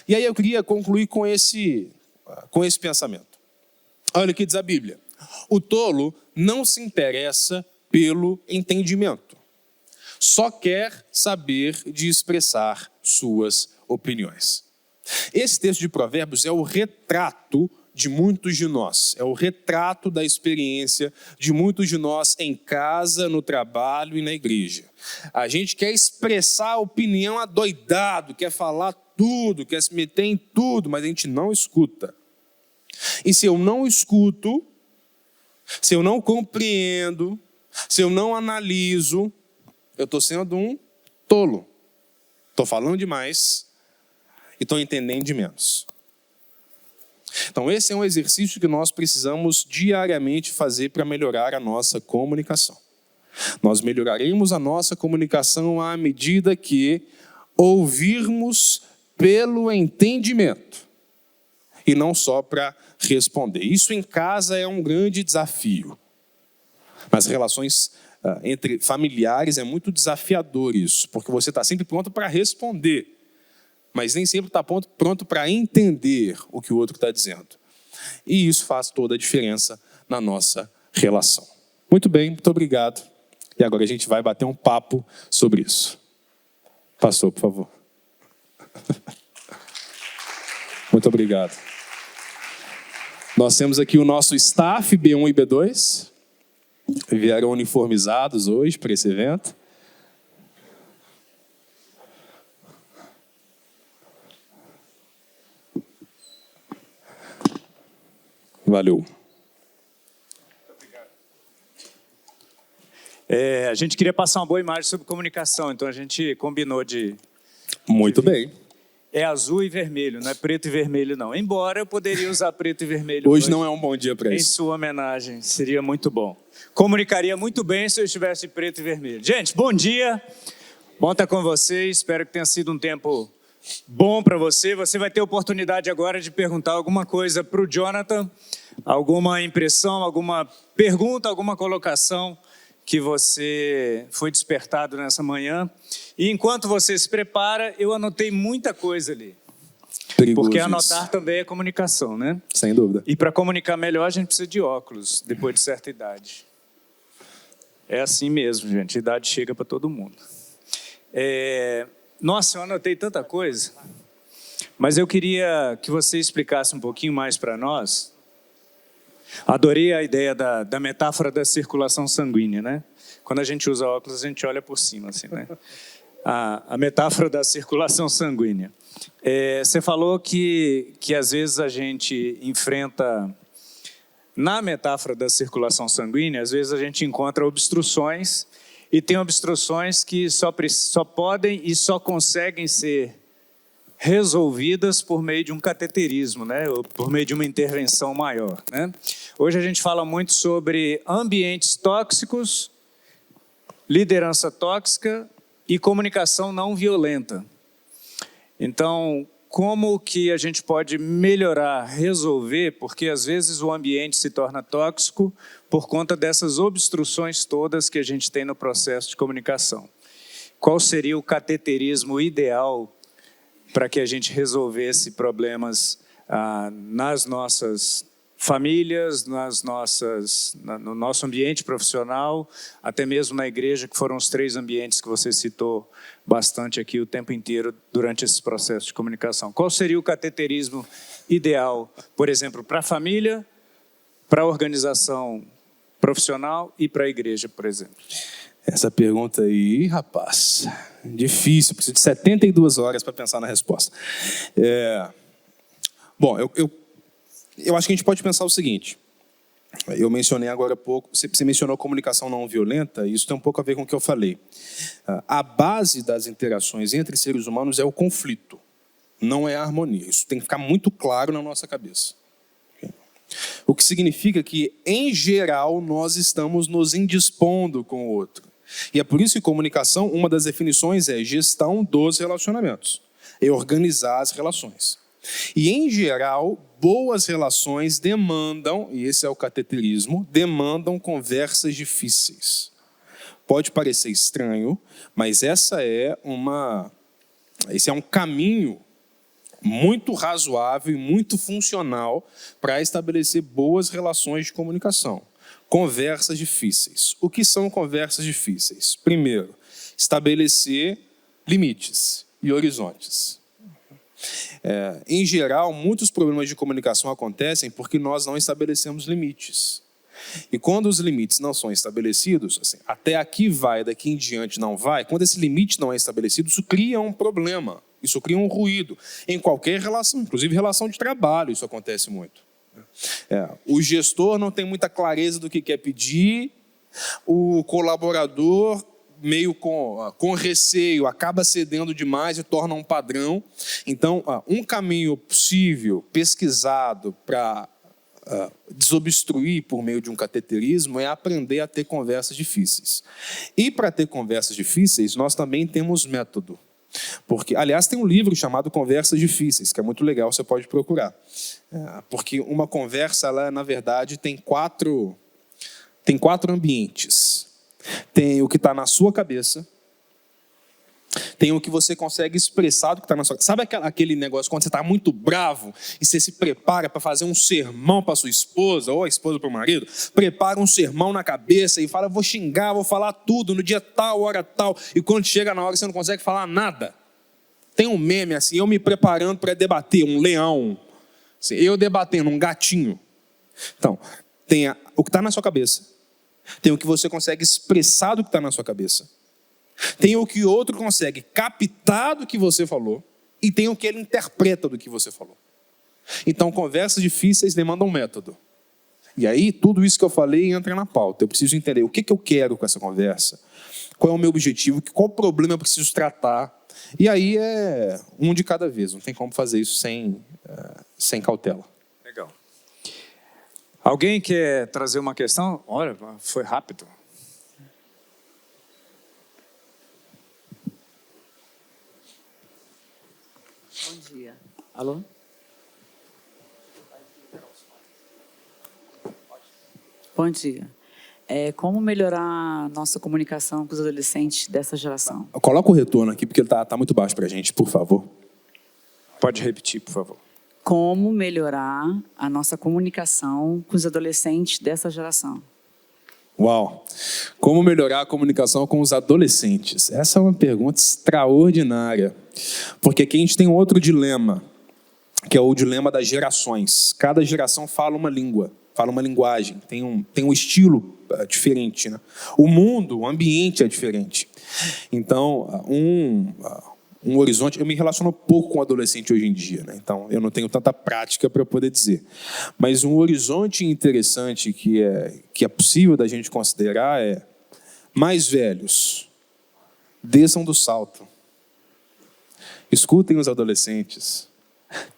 S1: E aí eu queria concluir com esse pensamento. Olha o que diz a Bíblia. O tolo não se interessa pelo entendimento. Só quer saber de expressar suas opiniões. Esse texto de Provérbios é o retrato de muitos de nós. É o retrato da experiência de muitos de nós em casa, no trabalho e na igreja. A gente quer expressar a opinião adoidado, quer falar tudo, quer se meter em tudo, mas a gente não escuta. E se eu não escuto, se eu não compreendo, se eu não analiso, eu estou sendo um tolo. Estou falando demais e estou entendendo de menos. Então, esse é um exercício que nós precisamos diariamente fazer para melhorar a nossa comunicação. Nós melhoraremos a nossa comunicação à medida que ouvirmos pelo entendimento e não só para responder. Isso em casa é um grande desafio. Nas relações entre familiares é muito desafiador isso, porque você está sempre pronto para responder, mas nem sempre está pronto para entender o que o outro está dizendo. E isso faz toda a diferença na nossa relação. Muito bem, muito obrigado. E agora a gente vai bater um papo sobre isso. Pastor, por favor. Muito obrigado. Nós temos aqui o nosso staff B1 e B2. Vieram uniformizados hoje para esse evento. Valeu.
S2: A gente queria passar uma boa imagem sobre comunicação, então a gente combinou de...
S1: Muito bem.
S2: É azul e vermelho, não é preto e vermelho, não. Embora eu poderia usar preto e vermelho
S1: hoje não é um bom dia para
S2: isso.
S1: Em
S2: sua homenagem, seria muito bom. Comunicaria muito bem se eu estivesse preto e vermelho. Gente, bom dia. Bom estar com vocês. Espero que tenha sido um tempo bom para você. Você vai ter oportunidade agora de perguntar alguma coisa para o Jonathan, alguma impressão, alguma pergunta, alguma colocação que você foi despertado nessa manhã. E enquanto você se prepara, eu anotei muita coisa ali.
S1: Perigoso
S2: porque
S1: isso.
S2: anotar também é comunicação, né?
S1: Sem dúvida.
S2: E para comunicar melhor, a gente precisa de óculos, depois de certa idade. É assim mesmo, gente. A idade chega para todo mundo. Nossa, eu anotei tanta coisa. Mas eu queria que você explicasse um pouquinho mais para nós. Adorei a ideia da metáfora da circulação sanguínea, né? Quando a gente usa óculos, a gente olha por cima, assim, né? A metáfora da circulação sanguínea. Você falou que às vezes a gente enfrenta, na metáfora da circulação sanguínea, às vezes a gente encontra obstruções, e tem obstruções que só podem e só conseguem ser resolvidas por meio de um cateterismo, né? Ou por meio de uma intervenção maior, né? Hoje a gente fala muito sobre ambientes tóxicos, liderança tóxica e comunicação não violenta. Então, como que a gente pode melhorar, resolver, porque às vezes o ambiente se torna tóxico por conta dessas obstruções todas que a gente tem no processo de comunicação. Qual seria o cateterismo ideal para que a gente resolvesse problemas nas nossas famílias, no nosso ambiente profissional, até mesmo na igreja, que foram os 3 ambientes que você citou bastante aqui o tempo inteiro durante esse processo de comunicação. Qual seria o cateterismo ideal, por exemplo, para a família, para a organização profissional e para a igreja, por exemplo?
S1: Essa pergunta aí, rapaz, difícil, preciso de 72 horas para pensar na resposta. Bom, eu acho que a gente pode pensar o seguinte. Eu mencionei agora há pouco, você mencionou comunicação não violenta, e isso tem um pouco a ver com o que eu falei. A base das interações entre seres humanos é o conflito, não é a harmonia. Isso tem que ficar muito claro na nossa cabeça. O que significa que, em geral, nós estamos nos indispondo com o outro. E é por isso que comunicação, uma das definições é gestão dos relacionamentos. É organizar as relações. E, em geral, boas relações demandam, e esse é o cateterismo, demandam conversas difíceis. Pode parecer estranho, mas esse é um caminho muito razoável e muito funcional para estabelecer boas relações de comunicação. Conversas difíceis. O que são conversas difíceis? Primeiro, estabelecer limites e horizontes. Em geral, muitos problemas de comunicação acontecem porque nós não estabelecemos limites. E quando os limites não são estabelecidos, assim, até aqui vai, daqui em diante não vai, quando esse limite não é estabelecido, isso cria um problema, isso cria um ruído. Em qualquer relação, inclusive relação de trabalho, isso acontece muito. O gestor não tem muita clareza do que quer pedir, o colaborador, meio com receio, acaba cedendo demais e torna um padrão. Então, um caminho possível, pesquisado para desobstruir por meio de um cateterismo é aprender a ter conversas difíceis. E para ter conversas difíceis, nós também temos método. Porque, aliás, tem um livro chamado Conversas Difíceis, que é muito legal, você pode procurar. Porque uma conversa, ela, na verdade, tem quatro ambientes. Tem o que está na sua cabeça, tem o que você consegue expressar do que está na sua cabeça. Sabe aquele negócio quando você está muito bravo e você se prepara para fazer um sermão para sua esposa, ou a esposa para o marido, prepara um sermão na cabeça e fala, vou xingar, vou falar tudo no dia tal, hora tal, e quando chega na hora você não consegue falar nada. Tem um meme assim, eu me preparando para debater, um leão, assim, eu debatendo, um gatinho. Então, tem o que está na sua cabeça, tem o que você consegue expressar do que está na sua cabeça, tem o que o outro consegue captar do que você falou e tem o que ele interpreta do que você falou. Então, conversas difíceis demandam um método. E aí, tudo isso que eu falei entra na pauta. Eu preciso entender o que eu quero com essa conversa, qual é o meu objetivo, qual problema eu preciso tratar. E aí é um de cada vez, não tem como fazer isso sem cautela.
S2: Legal. Alguém quer trazer uma questão? Olha, foi rápido.
S3: Bom dia. Alô? Bom dia. Como melhorar a nossa comunicação com os adolescentes dessa geração?
S1: Coloca o retorno aqui, porque ele está muito baixo para a gente, por favor.
S2: Pode repetir, por favor.
S3: Como melhorar a nossa comunicação com os adolescentes dessa geração?
S1: Uau! Como melhorar a comunicação com os adolescentes? Essa é uma pergunta extraordinária, porque aqui a gente tem um outro dilema, que é o dilema das gerações. Cada geração fala uma língua, fala uma linguagem, tem um estilo diferente, né? O mundo, o ambiente é diferente. Então, um horizonte... Eu me relaciono pouco com o adolescente hoje em dia, né? Então eu não tenho tanta prática para poder dizer. Mas um horizonte interessante que é possível da gente considerar é: mais velhos, desçam do salto. Escutem os adolescentes.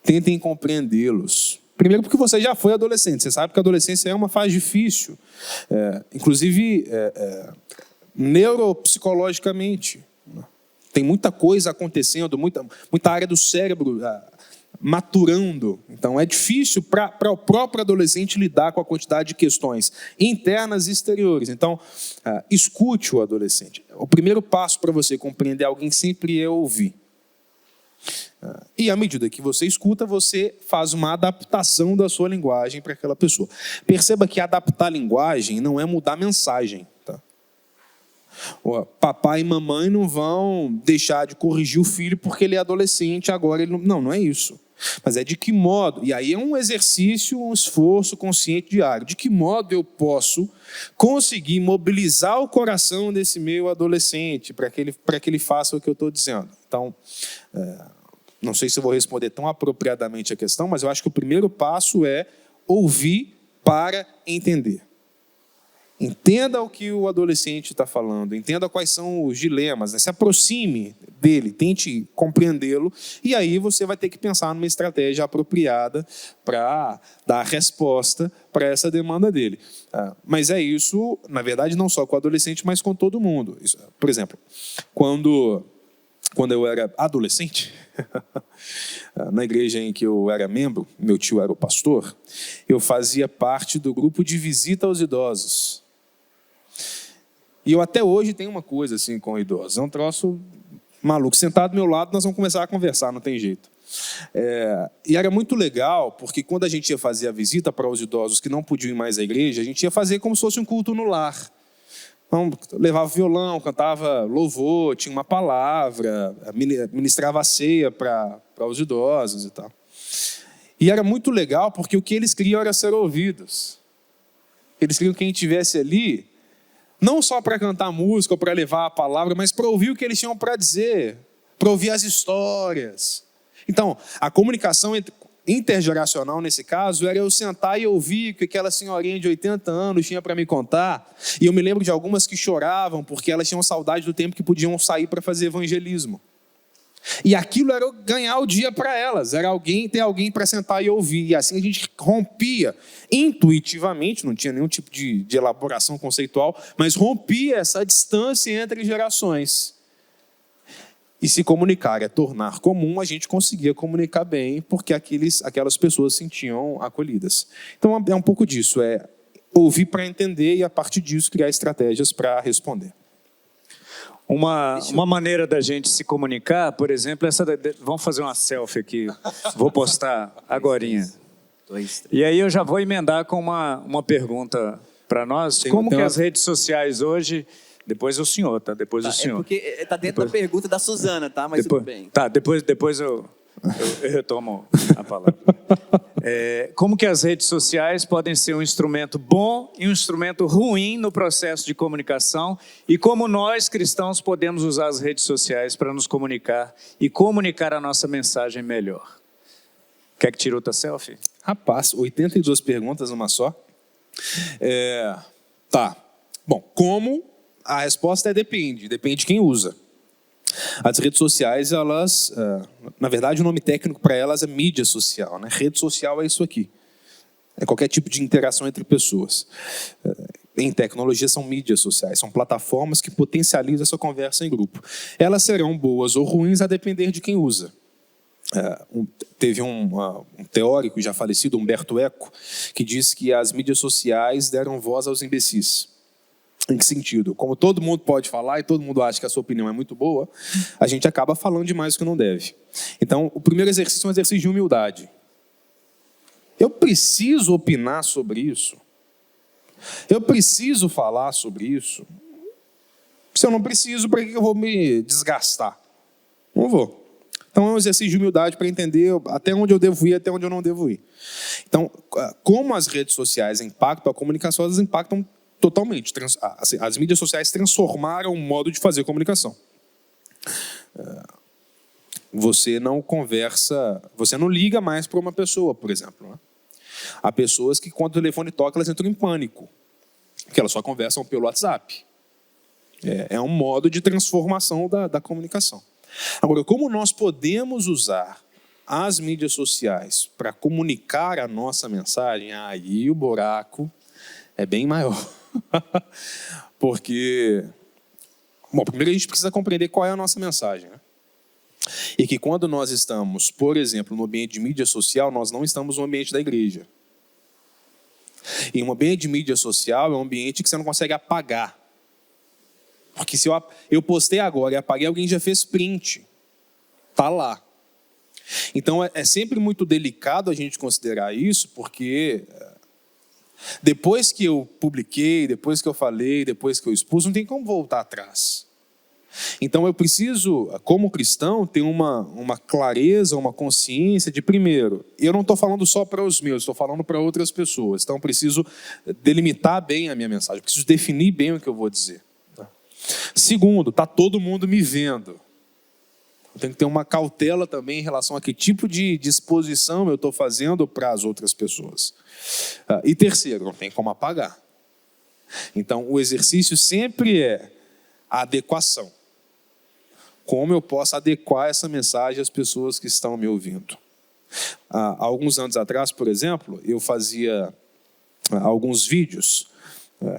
S1: Tentem compreendê-los. Primeiro porque você já foi adolescente. Você sabe que a adolescência é uma fase difícil. Inclusive neuropsicologicamente. Tem muita coisa acontecendo, muita área do cérebro maturando. Então, é difícil para o próprio adolescente lidar com a quantidade de questões internas e exteriores. Então, escute o adolescente. O primeiro passo para você compreender alguém sempre é ouvir. E à medida que você escuta, você faz uma adaptação da sua linguagem para aquela pessoa. Perceba que adaptar a linguagem não é mudar a mensagem. Papai e mamãe não vão deixar de corrigir o filho porque ele é adolescente, agora ele não é isso. Mas é de que modo, e aí é um exercício, um esforço consciente diário, de que modo eu posso conseguir mobilizar o coração desse meu adolescente para que ele faça o que eu estou dizendo. Então, não sei se eu vou responder tão apropriadamente a questão, mas eu acho que o primeiro passo é ouvir para entender. Entenda o que o adolescente está falando, entenda quais são os dilemas, né? Se aproxime dele, tente compreendê-lo, e aí você vai ter que pensar numa estratégia apropriada para dar resposta para essa demanda dele. Mas é isso, na verdade, não só com o adolescente, mas com todo mundo. Por exemplo, quando eu era adolescente, na igreja em que eu era membro, meu tio era o pastor, eu fazia parte do grupo de visita aos idosos. E eu até hoje tenho uma coisa assim com idosos, é um troço maluco. Sentado do meu lado, nós vamos começar a conversar, não tem jeito. E era muito legal, porque quando a gente ia fazer a visita para os idosos que não podiam ir mais à igreja, a gente ia fazer como se fosse um culto no lar. Então, levava violão, cantava louvor, tinha uma palavra, ministrava a ceia para os idosos e tal. E era muito legal, porque o que eles queriam era ser ouvidos. Eles queriam que quem estivesse ali, não só para cantar música ou para levar a palavra, mas para ouvir o que eles tinham para dizer, para ouvir as histórias. Então, a comunicação intergeracional, nesse caso, era eu sentar e ouvir o que aquela senhorinha de 80 anos tinha para me contar. E eu me lembro de algumas que choravam porque elas tinham saudade do tempo que podiam sair para fazer evangelismo. E aquilo era ganhar o dia para elas, era ter alguém para sentar e ouvir. E assim a gente rompia intuitivamente, não tinha nenhum tipo de elaboração conceitual, mas rompia essa distância entre gerações. E se comunicar é tornar comum, a gente conseguia comunicar bem, porque aquelas pessoas se sentiam acolhidas. Então é um pouco disso, é ouvir para entender e a partir disso criar estratégias para responder.
S2: Uma maneira da gente se comunicar, por exemplo, vamos fazer uma selfie aqui, vou postar agorinha. E aí eu já vou emendar com uma pergunta para nós. Como que as redes sociais hoje... Depois o senhor, tá? Depois o senhor.
S4: É porque está dentro da pergunta da Suzana, tá? Mas tudo bem.
S2: Tá, depois eu retomo a palavra. Como que as redes sociais podem ser um instrumento bom e um instrumento ruim no processo de comunicação e como nós, cristãos, podemos usar as redes sociais para nos comunicar e comunicar a nossa mensagem melhor? Quer que tire outra selfie?
S1: Rapaz, 82 perguntas numa só. Tá. Bom, como... A resposta é depende de quem usa. As redes sociais, elas, na verdade, o nome técnico para elas é mídia social, né? Rede social é isso aqui. É qualquer tipo de interação entre pessoas. Em tecnologia, são mídias sociais, são plataformas que potencializam essa conversa em grupo. Elas serão boas ou ruins a depender de quem usa. Teve um teórico já falecido, Humberto Eco, que disse que as mídias sociais deram voz aos imbecis. Em que sentido? Como todo mundo pode falar e todo mundo acha que a sua opinião é muito boa, a gente acaba falando demais o que não deve. Então, o primeiro exercício é um exercício de humildade. Eu preciso opinar sobre isso? Eu preciso falar sobre isso? Se eu não preciso, para que eu vou me desgastar? Não vou. Então, é um exercício de humildade para entender até onde eu devo ir, até onde eu não devo ir. Então, como as redes sociais impactam a comunicação, elas impactam totalmente. As mídias sociais transformaram o modo de fazer comunicação. Você não conversa, você não liga mais para uma pessoa, por exemplo. Né? Há pessoas que, quando o telefone toca, elas entram em pânico, porque elas só conversam pelo WhatsApp. É um modo de transformação da comunicação. Agora, como nós podemos usar as mídias sociais para comunicar a nossa mensagem, aí o buraco é bem maior. Porque, bom, primeiro a gente precisa compreender qual é a nossa mensagem, né? E que quando nós estamos, por exemplo, no ambiente de mídia social, nós não estamos no ambiente da igreja. E um ambiente de mídia social é um ambiente que você não consegue apagar. Porque se eu postei agora e apaguei, alguém já fez print. Está lá. Então é sempre muito delicado a gente considerar isso, porque... Depois que eu publiquei, depois que eu falei, depois que eu expus, não tem como voltar atrás. Então eu preciso, como cristão, ter uma clareza, uma consciência de, primeiro, eu não estou falando só para os meus, estou falando para outras pessoas. Então eu preciso delimitar bem a minha mensagem, eu preciso definir bem o que eu vou dizer. Segundo, está todo mundo me vendo. Eu tenho que ter uma cautela também em relação a que tipo de exposição eu estou fazendo para as outras pessoas. E terceiro, não tem como apagar. Então, o exercício sempre é a adequação. Como eu posso adequar essa mensagem às pessoas que estão me ouvindo? Há alguns anos atrás, por exemplo, eu fazia alguns vídeos,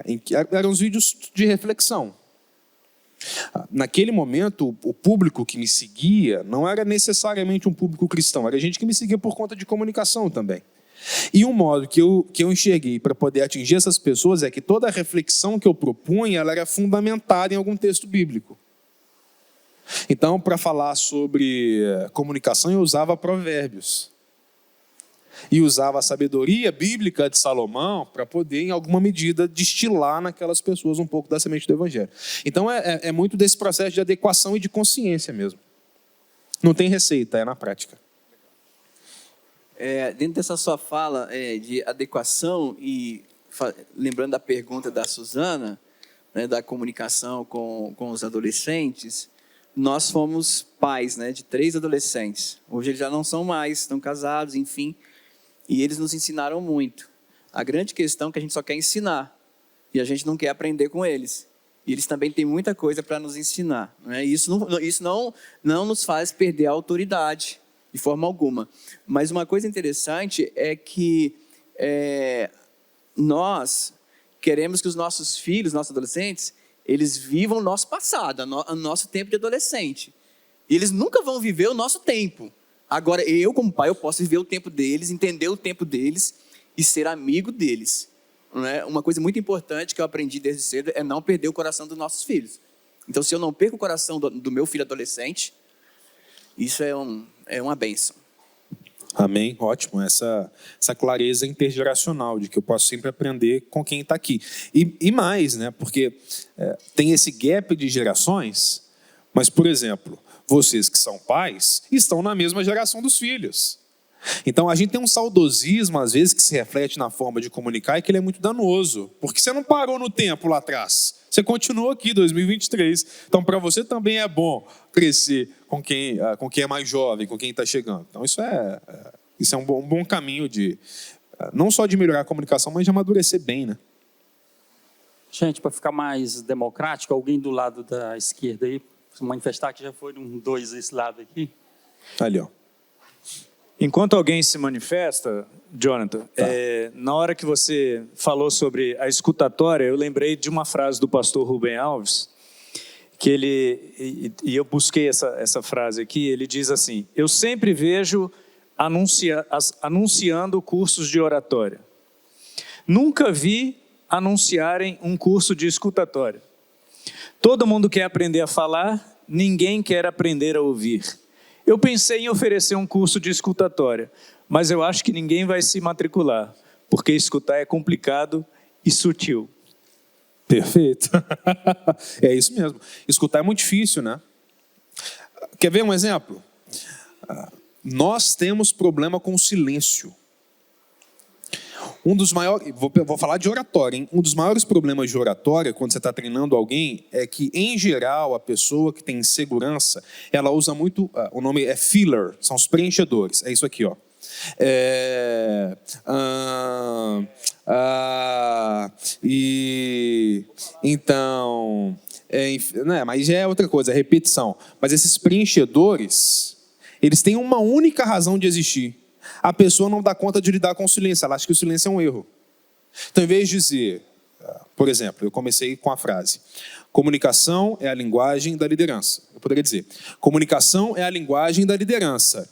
S1: em que eram os vídeos de reflexão. Naquele momento, o público que me seguia não era necessariamente um público cristão, era gente que me seguia por conta de comunicação também. E um modo que eu enxerguei para poder atingir essas pessoas é que toda a reflexão que eu propunha, ela era fundamentada em algum texto bíblico. Então, para falar sobre comunicação, eu usava provérbios. E usava a sabedoria bíblica de Salomão para poder, em alguma medida, destilar naquelas pessoas um pouco da semente do Evangelho. Então, é muito desse processo de adequação e de consciência mesmo. Não tem receita, é na prática.
S4: Dentro dessa sua fala de adequação e lembrando da pergunta da Suzana, né, da comunicação com os adolescentes, nós fomos pais, né, de 3 adolescentes. Hoje eles já não são mais, estão casados, enfim, e eles nos ensinaram muito. A grande questão é que a gente só quer ensinar e a gente não quer aprender com eles. E eles também têm muita coisa para nos ensinar. Né? Isso não nos faz perder a autoridade, de forma alguma. Mas uma coisa interessante é que nós queremos que os nossos filhos, nossos adolescentes, eles vivam o nosso passado, o nosso tempo de adolescente. E eles nunca vão viver o nosso tempo. Agora, eu, como pai, eu posso viver o tempo deles, entender o tempo deles e ser amigo deles. Né? Uma coisa muito importante que eu aprendi desde cedo é não perder o coração dos nossos filhos. Então, se eu não perco o coração do meu filho adolescente, isso é uma bênção.
S1: Amém, ótimo, essa clareza intergeracional, de que eu posso sempre aprender com quem está aqui. E mais, né, porque tem esse gap de gerações, mas, por exemplo, vocês que são pais, estão na mesma geração dos filhos. Então, a gente tem um saudosismo, às vezes, que se reflete na forma de comunicar e que ele é muito danoso, porque você não parou no tempo lá atrás, você continua aqui, 2023. Então, para você também é bom crescer com quem é mais jovem, com quem está chegando. Então, isso é um bom caminho de, não só de melhorar a comunicação, mas de amadurecer bem, né?
S5: Gente, para ficar mais democrático, alguém do lado da esquerda aí, se manifestar que já foram 2 desse lado aqui.
S1: Ali, ó.
S2: Enquanto alguém se manifesta, Jonathan, na hora que você falou sobre a escutatória, eu lembrei de uma frase do pastor Rubem Alves, que e eu busquei essa frase aqui, ele diz assim: eu sempre vejo anunciando cursos de oratória. Nunca vi anunciarem um curso de escutatória. Todo mundo quer aprender a falar, ninguém quer aprender a ouvir. Eu pensei em oferecer um curso de escutatória, mas eu acho que ninguém vai se matricular, porque escutar é complicado e sutil.
S1: Perfeito. É isso mesmo. Escutar é muito difícil, né? Quer ver um exemplo? Nós temos problema com o silêncio. Um dos maiores, vou falar de oratória, hein? Um dos maiores problemas de oratória, quando você está treinando alguém, é que, em geral, a pessoa que tem insegurança, ela usa muito, o nome é filler, são os preenchedores. É isso aqui, ó. Então, mas já é outra coisa, é repetição. Mas esses preenchedores, eles têm uma única razão de existir. A pessoa não dá conta de lidar com o silêncio, ela acha que o silêncio é um erro. Então, em vez de dizer, por exemplo, eu comecei com a frase: comunicação é a linguagem da liderança. Eu poderia dizer, comunicação é a linguagem da liderança.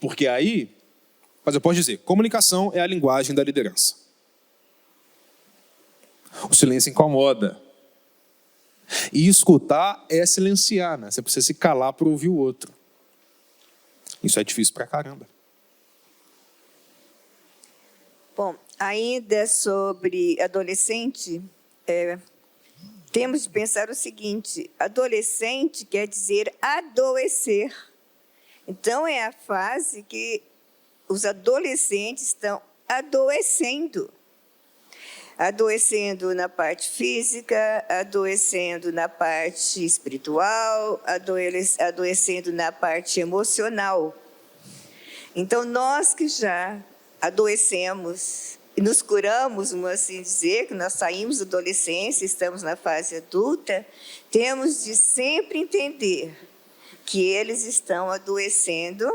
S1: Porque aí, mas eu posso dizer, comunicação é a linguagem da liderança. O silêncio incomoda. E escutar é silenciar, né? Você precisa se calar para ouvir o outro. Isso é difícil pra caramba.
S6: Bom, ainda sobre adolescente, temos de pensar o seguinte: adolescente quer dizer adoecer. Então, é a fase que os adolescentes estão adoecendo. Adoecendo na parte física, adoecendo na parte espiritual, adoecendo na parte emocional. Então, nós que já adoecemos nos curamos, vamos assim dizer, que nós saímos da adolescência, estamos na fase adulta, temos de sempre entender que eles estão adoecendo,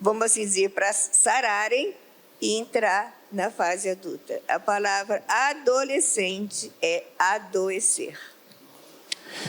S6: vamos assim dizer, para sararem e entrar na fase adulta. A palavra adolescente é adoecer.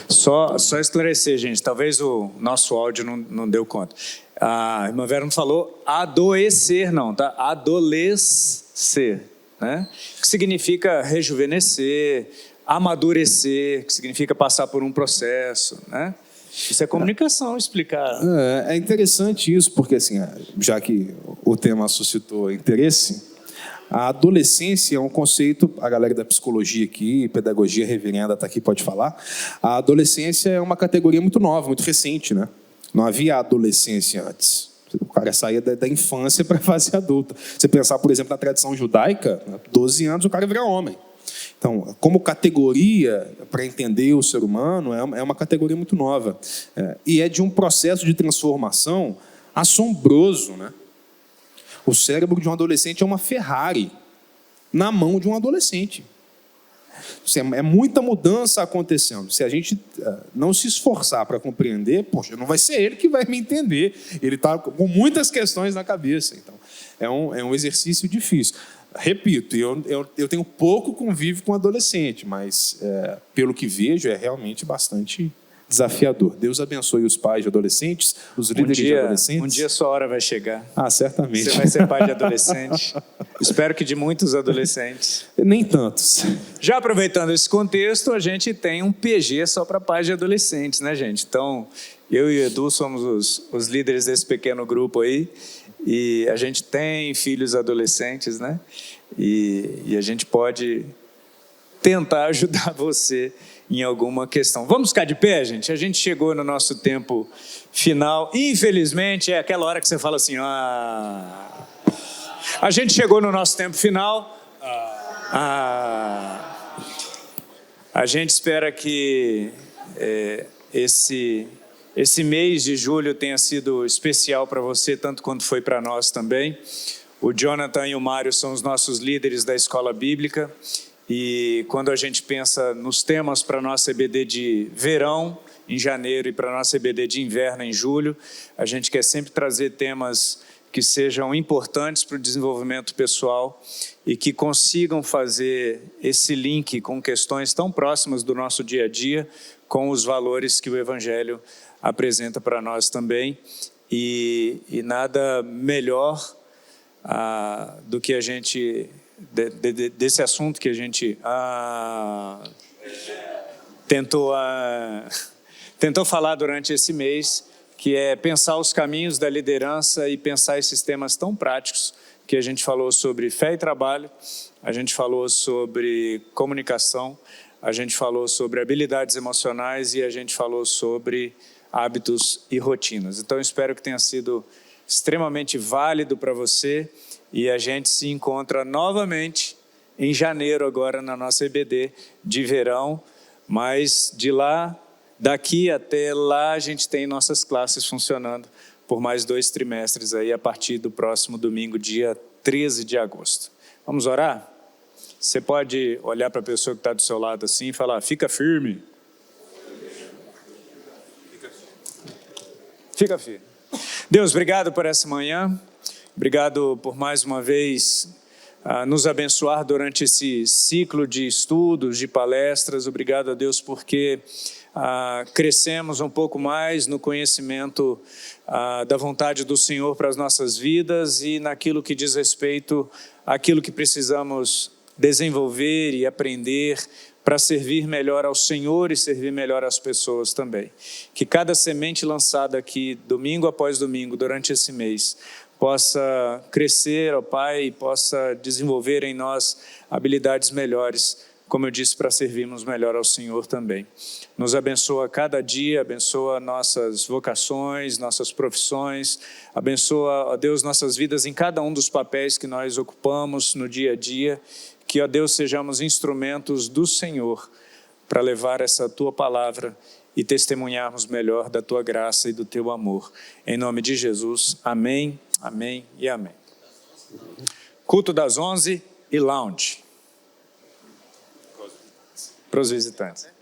S2: Só esclarecer, gente, talvez o nosso áudio não deu conta. A irmã Vera não falou adoecer, não, tá? Adolescer, né? Que significa rejuvenescer, amadurecer, que significa passar por um processo, né? Isso é comunicação, explicar.
S1: É interessante isso, porque assim, já que o tema suscitou interesse, a adolescência é um conceito, a galera da psicologia aqui, pedagogia reverenda está aqui, pode falar. A adolescência é uma categoria muito nova, muito recente, né? Não havia adolescência antes. O cara saía da infância para a fase adulta. Você pensar, por exemplo, na tradição judaica, 12 anos o cara vira homem. Então, como categoria para entender o ser humano, é uma categoria muito nova. E é de um processo de transformação assombroso, né? O cérebro de um adolescente é uma Ferrari na mão de um adolescente. É muita mudança acontecendo. Se a gente não se esforçar para compreender, poxa, não vai ser ele que vai me entender. Ele está com muitas questões na cabeça. Então, é um exercício difícil. Repito, eu tenho pouco convívio com adolescente, mas pelo que vejo, é realmente bastante desafiador. Deus abençoe os pais de adolescentes, os líderes de adolescentes.
S2: Um dia sua hora vai chegar.
S1: Certamente.
S2: Você vai ser pai de adolescente. Espero que de muitos adolescentes.
S1: Nem tantos.
S2: Já aproveitando esse contexto, a gente tem um PG só para pais de adolescentes, né, gente? Então, eu e o Edu somos os líderes desse pequeno grupo aí, e a gente tem filhos adolescentes, né? E a gente pode tentar ajudar você em alguma questão. Vamos ficar de pé, gente? A gente chegou no nosso tempo final. Infelizmente, é aquela hora que você fala assim, a gente chegou no nosso tempo final. A gente espera que esse mês de julho tenha sido especial para você, tanto quanto foi para nós também. O Jonathan e o Mário são os nossos líderes da Escola Bíblica. E quando a gente pensa nos temas para a nossa EBD de verão, em janeiro, e para a nossa EBD de inverno, em julho, a gente quer sempre trazer temas que sejam importantes para o desenvolvimento pessoal e que consigam fazer esse link com questões tão próximas do nosso dia a dia, com os valores que o Evangelho apresenta para nós também. E nada melhor do que a gente... desse assunto que a gente tentou falar durante esse mês, que é pensar os caminhos da liderança e pensar esses temas tão práticos que a gente falou sobre fé e trabalho, a gente falou sobre comunicação, a gente falou sobre habilidades emocionais e a gente falou sobre hábitos e rotinas. Então, eu espero que tenha sido extremamente válido para você. E a gente se encontra novamente em janeiro agora na nossa EBD de verão, mas daqui até lá a gente tem nossas classes funcionando por mais 2 trimestres aí a partir do próximo domingo, dia 13 de agosto. Vamos orar? Você pode olhar para a pessoa que está do seu lado assim e falar, fica firme. Fica firme. Deus, obrigado por essa manhã. Obrigado por mais uma vez nos abençoar durante esse ciclo de estudos, de palestras. Obrigado a Deus porque crescemos um pouco mais no conhecimento da vontade do Senhor para as nossas vidas e naquilo que diz respeito àquilo que precisamos desenvolver e aprender para servir melhor ao Senhor e servir melhor às pessoas também. Que cada semente lançada aqui, domingo após domingo, durante esse mês, possa crescer, ó Pai, e possa desenvolver em nós habilidades melhores, como eu disse, para servirmos melhor ao Senhor também. Nos abençoa cada dia, abençoa nossas vocações, nossas profissões, abençoa, ó Deus, nossas vidas em cada um dos papéis que nós ocupamos no dia a dia, que, ó Deus, sejamos instrumentos do Senhor para levar essa Tua palavra e testemunharmos melhor da Tua graça e do Teu amor. Em nome de Jesus, amém, amém e amém. Culto das 11. e lounge para os visitantes.